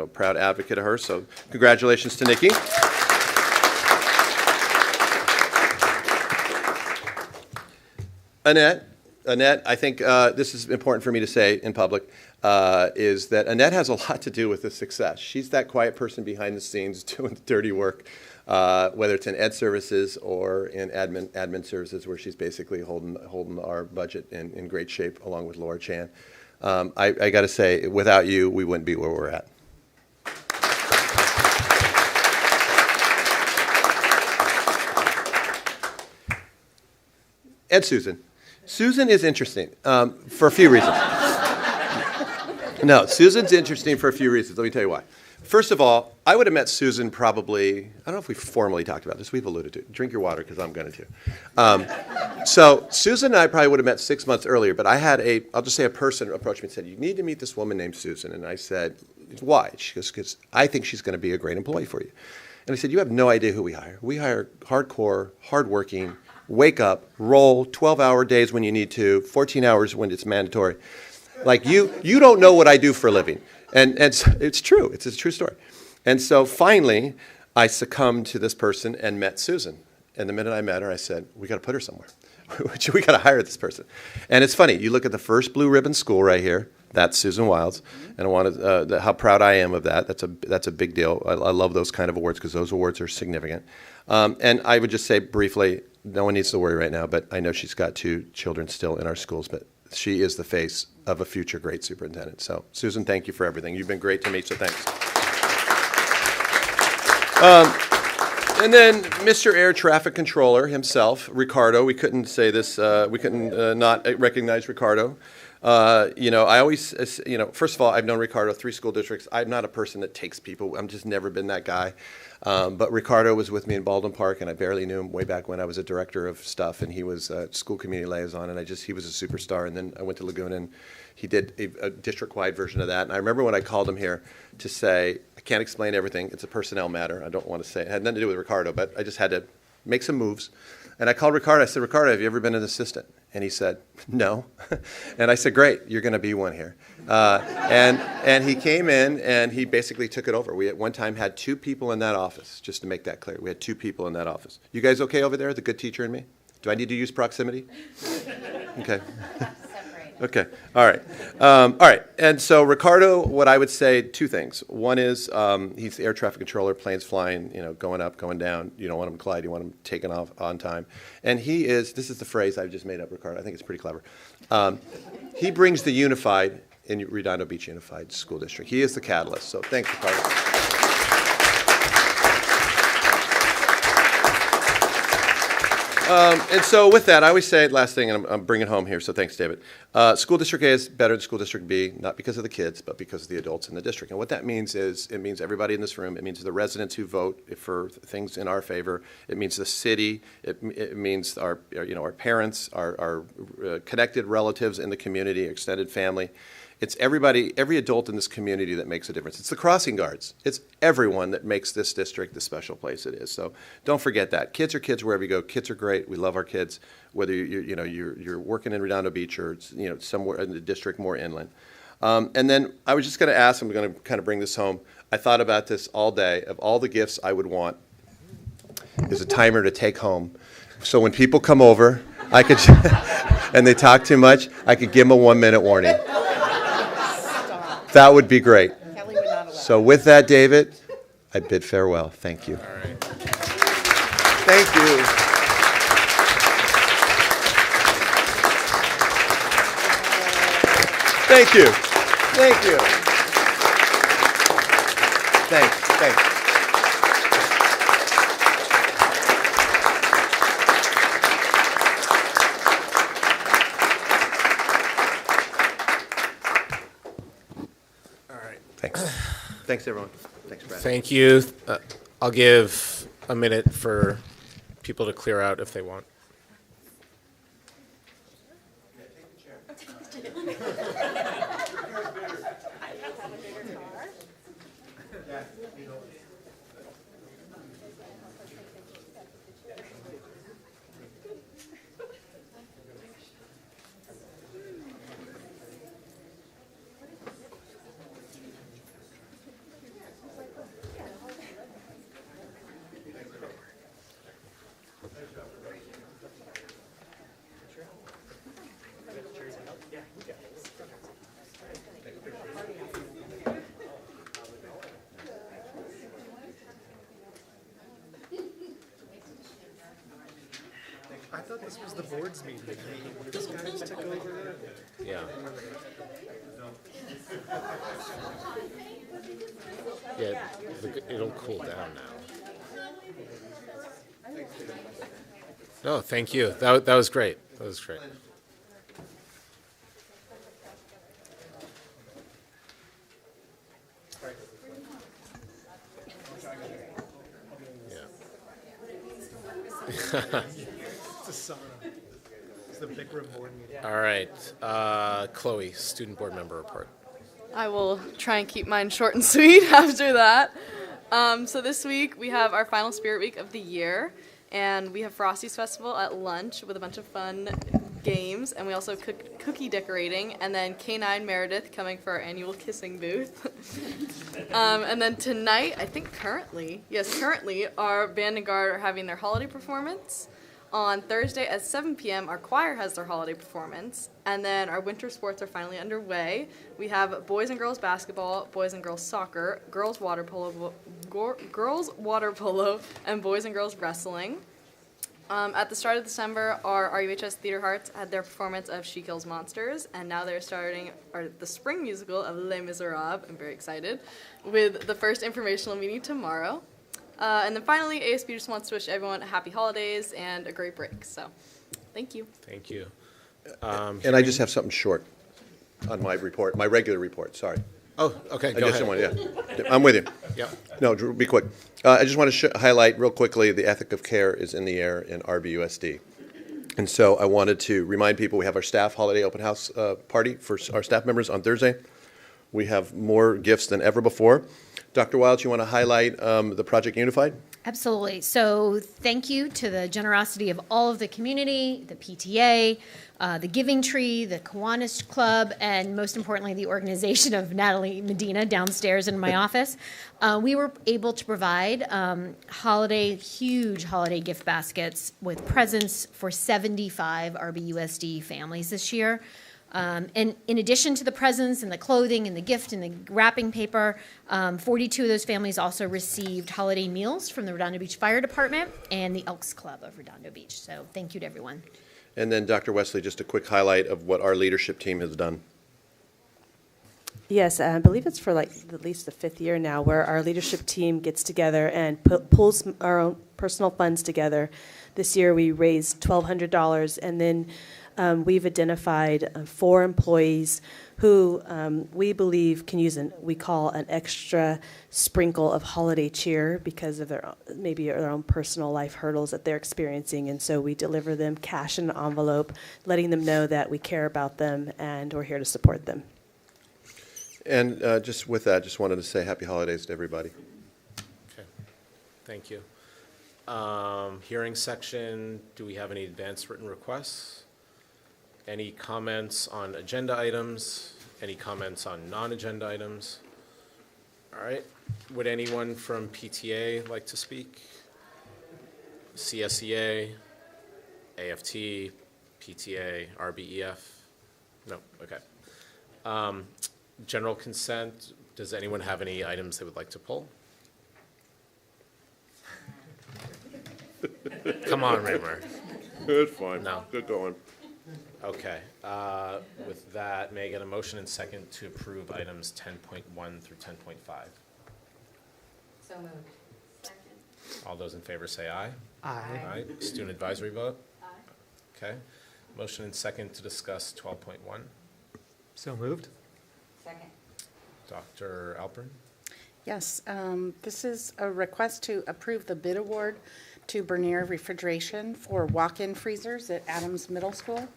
proud advocate of her, so congratulations to Nikki. Annette, I think this is important for me to say in public, is that Annette has a lot to do with the success. She's that quiet person behind the scenes doing the dirty work. Whether it's in ed services or in admin services, where she's basically holding our budget in great shape, along with Laura Chan. I got to say, without you, we wouldn't be where we're at. And Susan. Susan is interesting for a few reasons. No, Susan's interesting for a few reasons. Let me tell you why. First of all, I would have met Susan probably, I don't know if we formally talked about this, we've alluded to it. Drink your water, because I'm going to. So Susan and I probably would have met 6 months earlier, but I had I'll just say a person approached me and said, you need to meet this woman named Susan. And I said, why? She goes, because I think she's going to be a great employee for you. And I said, you have no idea who we hire. We hire hardcore, hardworking, wake up, roll, 12-hour days when you need to, 14 hours when it's mandatory. Like you don't know what I do for a living. And it's true. It's a true story. And so finally, I succumbed to this person and met Susan. And the minute I met her, I said, we got to put her somewhere. We got to hire this person. And it's funny. You look at the first blue ribbon school right here. That's Susan Wilds. And I wanted how proud I am of that. That's a big deal. I love those kind of awards because those awards are significant. And I would just say briefly, no one needs to worry right now, but I know she's got 2 children still in our schools, but she is the face of a future great superintendent. So, Susan, thank you for everything. You've been great to me, so thanks. And then Mr. Air Traffic Controller himself, Ricardo. We couldn't say this, we couldn't not recognize Ricardo. You know, I always, you know, first of all, I've known Ricardo 3 school districts. I'm not a person that takes people. I'm just never been that guy. But Ricardo was with me in Baldwin Park, and I barely knew him way back when I was a director of stuff, and he was a school community liaison, and he was a superstar. And then I went to Laguna, and he did a district-wide version of that. And I remember when I called him here to say, I can't explain everything. It's a personnel matter. I don't want to say it. It had nothing to do with Ricardo, but I just had to make some moves. And I called Ricardo. I said, Ricardo, have you ever been an assistant? And he said, no. And I said, great, you're going to be one here. And he came in, and he basically took it over. We at one time had 2 people in that office, just to make that clear. We had 2 people in that office. You guys okay over there, the good teacher and me? Do I need to use proximity? Okay. Okay. All right. All right. And so Ricardo, what I would say, 2 things. One is he's the air traffic controller, planes flying, you know, going up, going down. You don't want him to collide. You want him taken off on time. And he is, this is the phrase I've just made up, Ricardo. I think it's pretty clever. He brings the unified in Redondo Beach Unified School District. He is the catalyst. So thanks, Ricardo. And so with that, I always say, last thing, and I'm bringing it home here, so thanks, David. School District A is better than School District B, not because of the kids, but because of the adults in the district. And what that means is, it means everybody in this room, it means the residents who vote for things in our favor, it means the city, it means our parents, our connected relatives in the community, extended family. It's everybody, every adult in this community that makes a difference. It's the crossing guards. It's everyone that makes this district the special place it is. So don't forget that. Kids are kids wherever you go. Kids are great. We love our kids, whether you're working in Redondo Beach or somewhere in the district more inland. And then I was just going to ask, I'm going to kind of bring this home. I thought about this all day. Of all the gifts I would want is a timer to take home. So when people come over, I could, and they talk too much, I could give them a 1-minute warning. That would be great. So with that, David, I bid farewell. Thank you. All right. Thank you. Thank you. Thank you. Thanks. Thanks. Thanks. Thanks, everyone. Thanks, Brad. Thank you. I'll give a minute for people to clear out if they want. I thought this was the board's meeting. This guy just took over. Yeah. Yeah, it'll cool down now. No, thank you. That was great. That was great. Yeah. It's a sauna. It's the big room board meeting. All right. Chloe, student board member report. I will try and keep mine short and sweet after that. So this week we have our final Spirit Week of the year, and we have Frosty's Festival at lunch with a bunch of fun games, and we also have cookie decorating, and then K9 Meredith coming for our annual kissing booth. And then tonight, I think currently, our band and guard are having their holiday performance. On Thursday at 7 p.m., our choir has their holiday performance, and then our winter sports are finally underway. We have boys and girls basketball, boys and girls soccer, girls water polo, and boys and girls wrestling. At the start of December, our RUHS Theater Hearts had their performance of She Kills Monsters, and now they're starting the spring musical of Les Miserables. I'm very excited, with the first informational meeting tomorrow. And then finally, ASB just wants to wish everyone happy holidays and a great break. So, thank you. Thank you. And I just have something short on my report, my regular report, sorry. Oh, okay, go Additional ahead. one, yeah. I'm with you. Yep. No, be quick. I just want to highlight real quickly, the ethic of care is in the air in RBUSD. And so I wanted to remind people we have our staff holiday open house party for our staff members on Thursday. We have more gifts than ever before. Dr. Wiles, you want to highlight the Project Unified? Absolutely. So thank you to the generosity of all of the community, the PTA, the Giving Tree, the Kiwanis Club, and most importantly, the organization of Natalie Medina downstairs in my office. We were able to provide huge holiday gift baskets with presents for 75 RBUSD families this year. And in addition to the presents and the clothing and the gift and the wrapping paper, 42 of those families also received holiday meals from the Redondo Beach Fire Department and the Elks Club of Redondo Beach. So thank you to everyone. And then Dr. Wesley, just a quick highlight of what our leadership team has done. Yes, I believe it's for like at least the 5th year now, where our leadership team gets together and pulls our own personal funds together. This year we raised $1,200, and then we've identified 4 employees who we believe can use we call an extra sprinkle of holiday cheer because of maybe their own personal life hurdles that they're experiencing. And so we deliver them cash in an envelope, letting them know that we care about them and we're here to support them. And just with that, just wanted to say happy holidays to everybody. Okay, thank you. Hearing section, do we have any advance written requests? Any comments on agenda items? Any comments on non-agenda items? All right, would anyone from PTA like to speak? CSEA, AFT, PTA, RBEF? No, okay. General consent, does anyone have any items they would like to pull? Come on, Raymer. It's fine. No. Good going. Okay. With that, may I get a motion and second to approve items 10.1 through 10.5? So moved. All those in favor say aye. Aye. Aye. Student advisory vote? Aye. Okay. Motion and second to discuss 12.1. So moved. Second. Dr. Alpern? Yes, this is a request to approve the bid award to Bernier Refrigeration for walk-in freezers at Adams Middle School.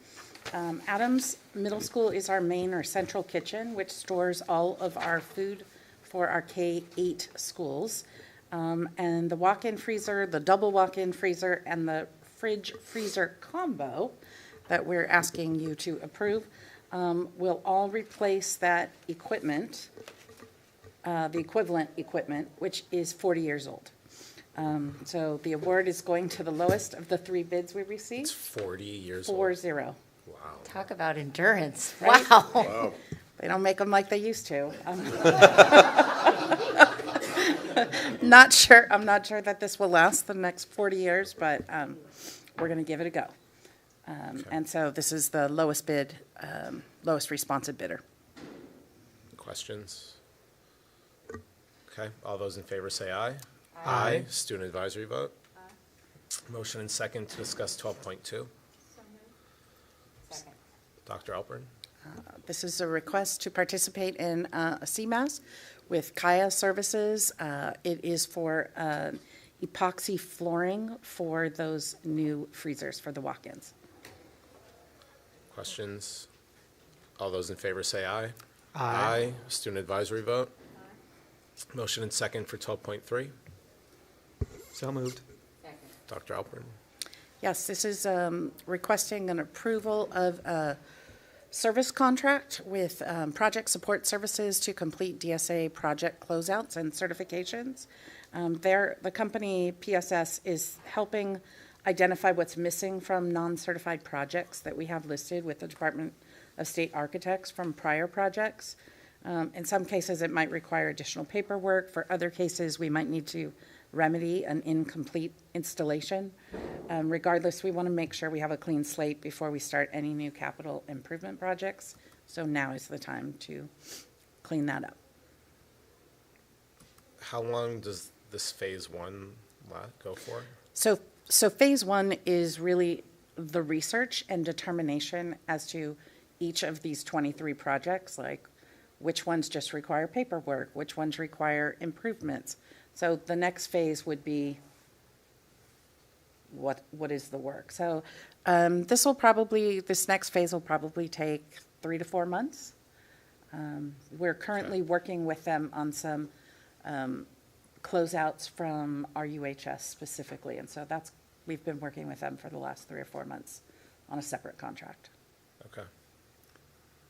Adams Middle School is our main or central kitchen, which stores all of our food for our K-8 schools. And the walk-in freezer, the double walk-in freezer, and the fridge freezer combo that we're asking you to approve will all replace that equipment, the equivalent equipment, which is 40 years old. So the award is going to the lowest of the 3 bids we received. It's 40 years old. 40. Wow. Talk about endurance. Right? Wow. Wow. They don't make them like they used to. Not sure. I'm not sure that this will last the next 40 years, but we're going to give it a go. And so this is the lowest bid, lowest responsive bidder. Questions? Okay. All those in favor say aye. Aye. Student advisory vote? Aye. Motion and second to discuss 12.2. Second. Dr. Alpern? This is a request to participate in a CMAS with Kaya Services. It is for epoxy flooring for those new freezers for the walk-ins. Questions? All those in favor say aye. Aye. Student advisory vote? Aye. Motion and second for 12.3. So moved. Second. Dr. Alpern? Yes, this is requesting an approval of a service contract with Project Support Services to complete DSA project closeouts and certifications. The company PSS is helping identify what's missing from non-certified projects that we have listed with the Department of State Architects from prior projects. In some cases, it might require additional paperwork. For other cases, we might need to remedy an incomplete installation. Regardless, we want to make sure we have a clean slate before we start any new capital improvement projects. So now is the time to clean that up. How long does this phase one go for? So phase one is really the research and determination as to each of these 23 projects, like which ones just require paperwork, which ones require improvements. So the next phase would be what is the work. So this next phase will probably take 3 to 4 months. We're currently working with them on some closeouts from RUHS specifically, and so we've been working with them for the last 3 or 4 months on a separate contract. Okay.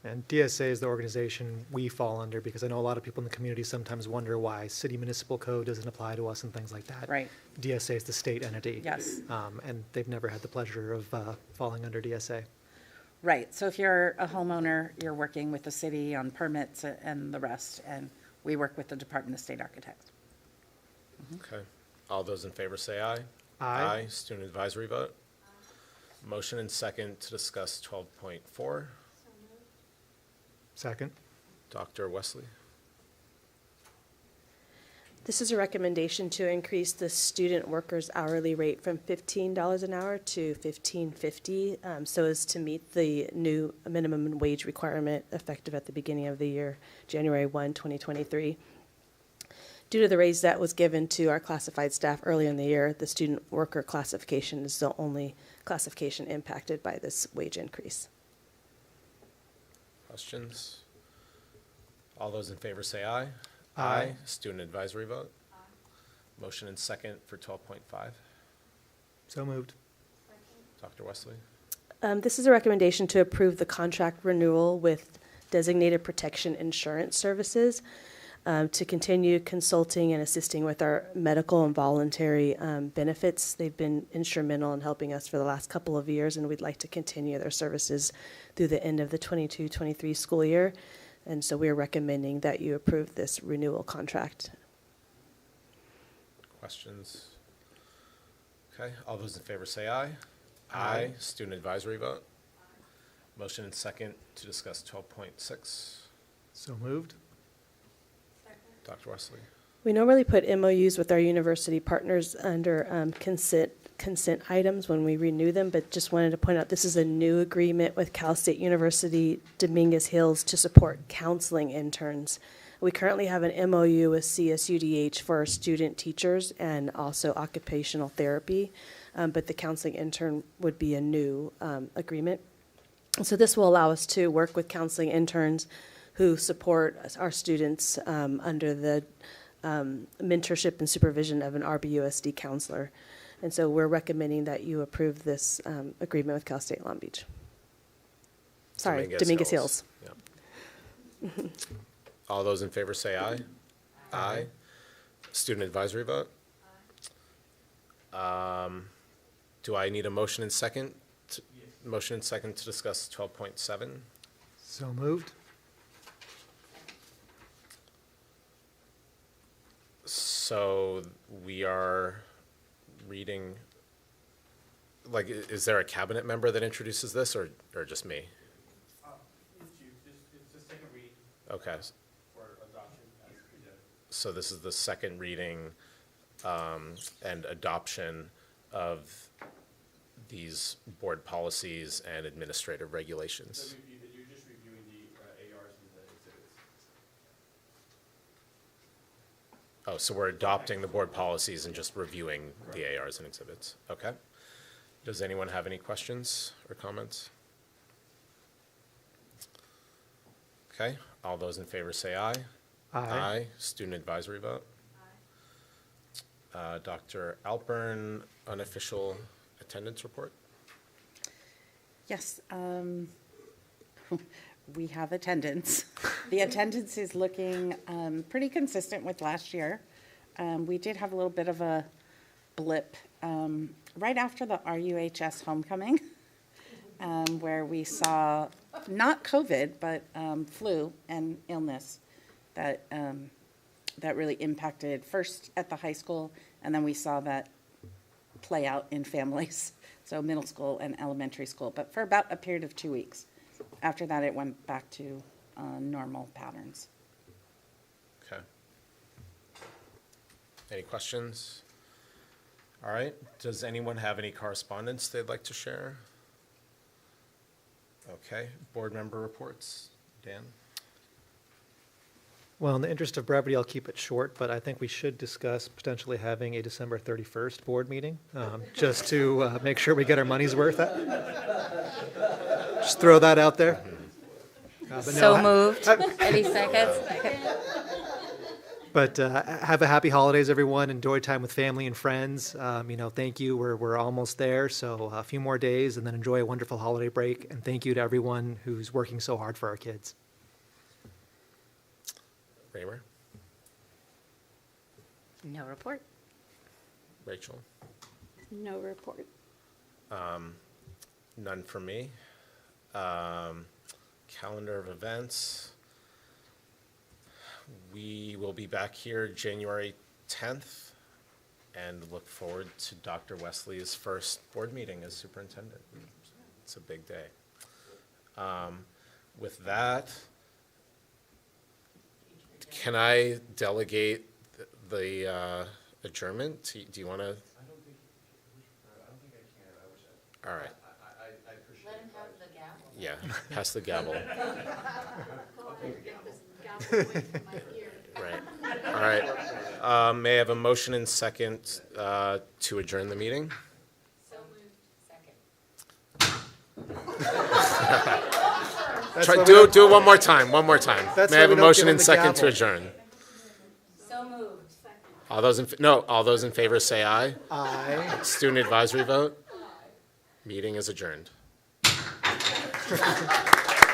And DSA is the organization we fall under, because I know a lot of people in the community sometimes wonder why city municipal code doesn't apply to us and things like that. Right. DSA is the state entity. Yes. And they've never had the pleasure of falling under DSA. Right, so if you're a homeowner, you're working with the city on permits and the rest, and we work with the Department of State Architects. Okay. All those in favor say aye. Aye. Student advisory vote. Motion and second to discuss 12.4. Second. Dr. Wesley. This is a recommendation to increase the student workers' hourly rate from $15 an hour to $15.50, so as to meet the new minimum wage requirement effective at the beginning of the year, January 1, 2023. Due to the raise that was given to our classified staff earlier in the year, the student worker classification is the only classification impacted by this wage increase. Questions? All those in favor say aye. Aye. Student advisory vote. Motion and second for 12.5. So moved. Dr. Wesley. This is a recommendation to approve the contract renewal with Designated Protection Insurance Services to continue consulting and assisting with our medical and voluntary benefits. They've been instrumental in helping us for the last couple of years, and we'd like to continue their services through the end of the 22-23 school year. And so we're recommending that you approve this renewal contract. Questions? Okay, all those in favor say aye. Aye. Student advisory vote. Motion and second to discuss 12.6. So moved. Dr. Wesley. We normally put MOUs with our university partners under consent items when we renew them, but just wanted to point out this is a new agreement with Cal State University Dominguez Hills to support counseling interns. We currently have an MOU with CSUDH for our student teachers and also occupational therapy, but the counseling intern would be a new agreement. So this will allow us to work with counseling interns who support our students under the mentorship and supervision of an RBUSD counselor. And so we're recommending that you approve this agreement with Cal State Long Beach. Sorry, Dominguez Hills. Yep. All those in favor say aye. Aye. Student advisory vote. Do I need a motion and second? Motion and second to discuss 12.7. So moved. So we are reading, like, is there a cabinet member that introduces this, or just me? It's a second read. Okay. For adoption as presented. So this is the second reading and adoption of these board policies and administrative regulations. You're just reviewing the ARs and the exhibits. Oh, so we're adopting the board policies and just reviewing the ARs and exhibits. Okay. Does anyone have any questions or comments? Okay. All those in favor say aye. Aye. Student advisory vote. Dr. Alpern, unofficial attendance report. Yes, we have attendance. The attendance is looking pretty consistent with last year. We did have a little bit of a blip right after the RUHS homecoming, where we saw not COVID, but flu and illness that really impacted first at the high school And then we saw that play out in families, so middle school and elementary school, but for about a period of 2 weeks. After that, it went back to normal patterns. Okay. Any questions? All right. Does anyone have any correspondence they'd like to share? Okay. Board member reports. Dan? Well, in the interest of brevity, I'll keep it short, but I think we should discuss potentially having a December 31st board meeting, just to make sure we get our money's worth. Just throw that out there. So moved. Any seconds? But have a happy holidays, everyone. Enjoy time with family and friends. Thank you. We're almost there, so a few more days, and then enjoy a wonderful holiday break. And thank you to everyone who's working so hard for our kids. Raymer? No report. Rachel? No report. None for me. Calendar of events. We will be back here January 10th and look forward to Dr. Wesley's first board meeting as superintendent. It's a big day. With that, can I delegate the adjournment? Do you want to? I don't think I can. All right. Let him have the gavel. Yeah, pass the gavel. Right. All right. May I have a motion and second to adjourn the meeting? So moved. Second. Do it one more time. One more time. May I have a motion and second to adjourn? So moved. All those in favor say aye. Aye. Student advisory vote. Meeting is adjourned.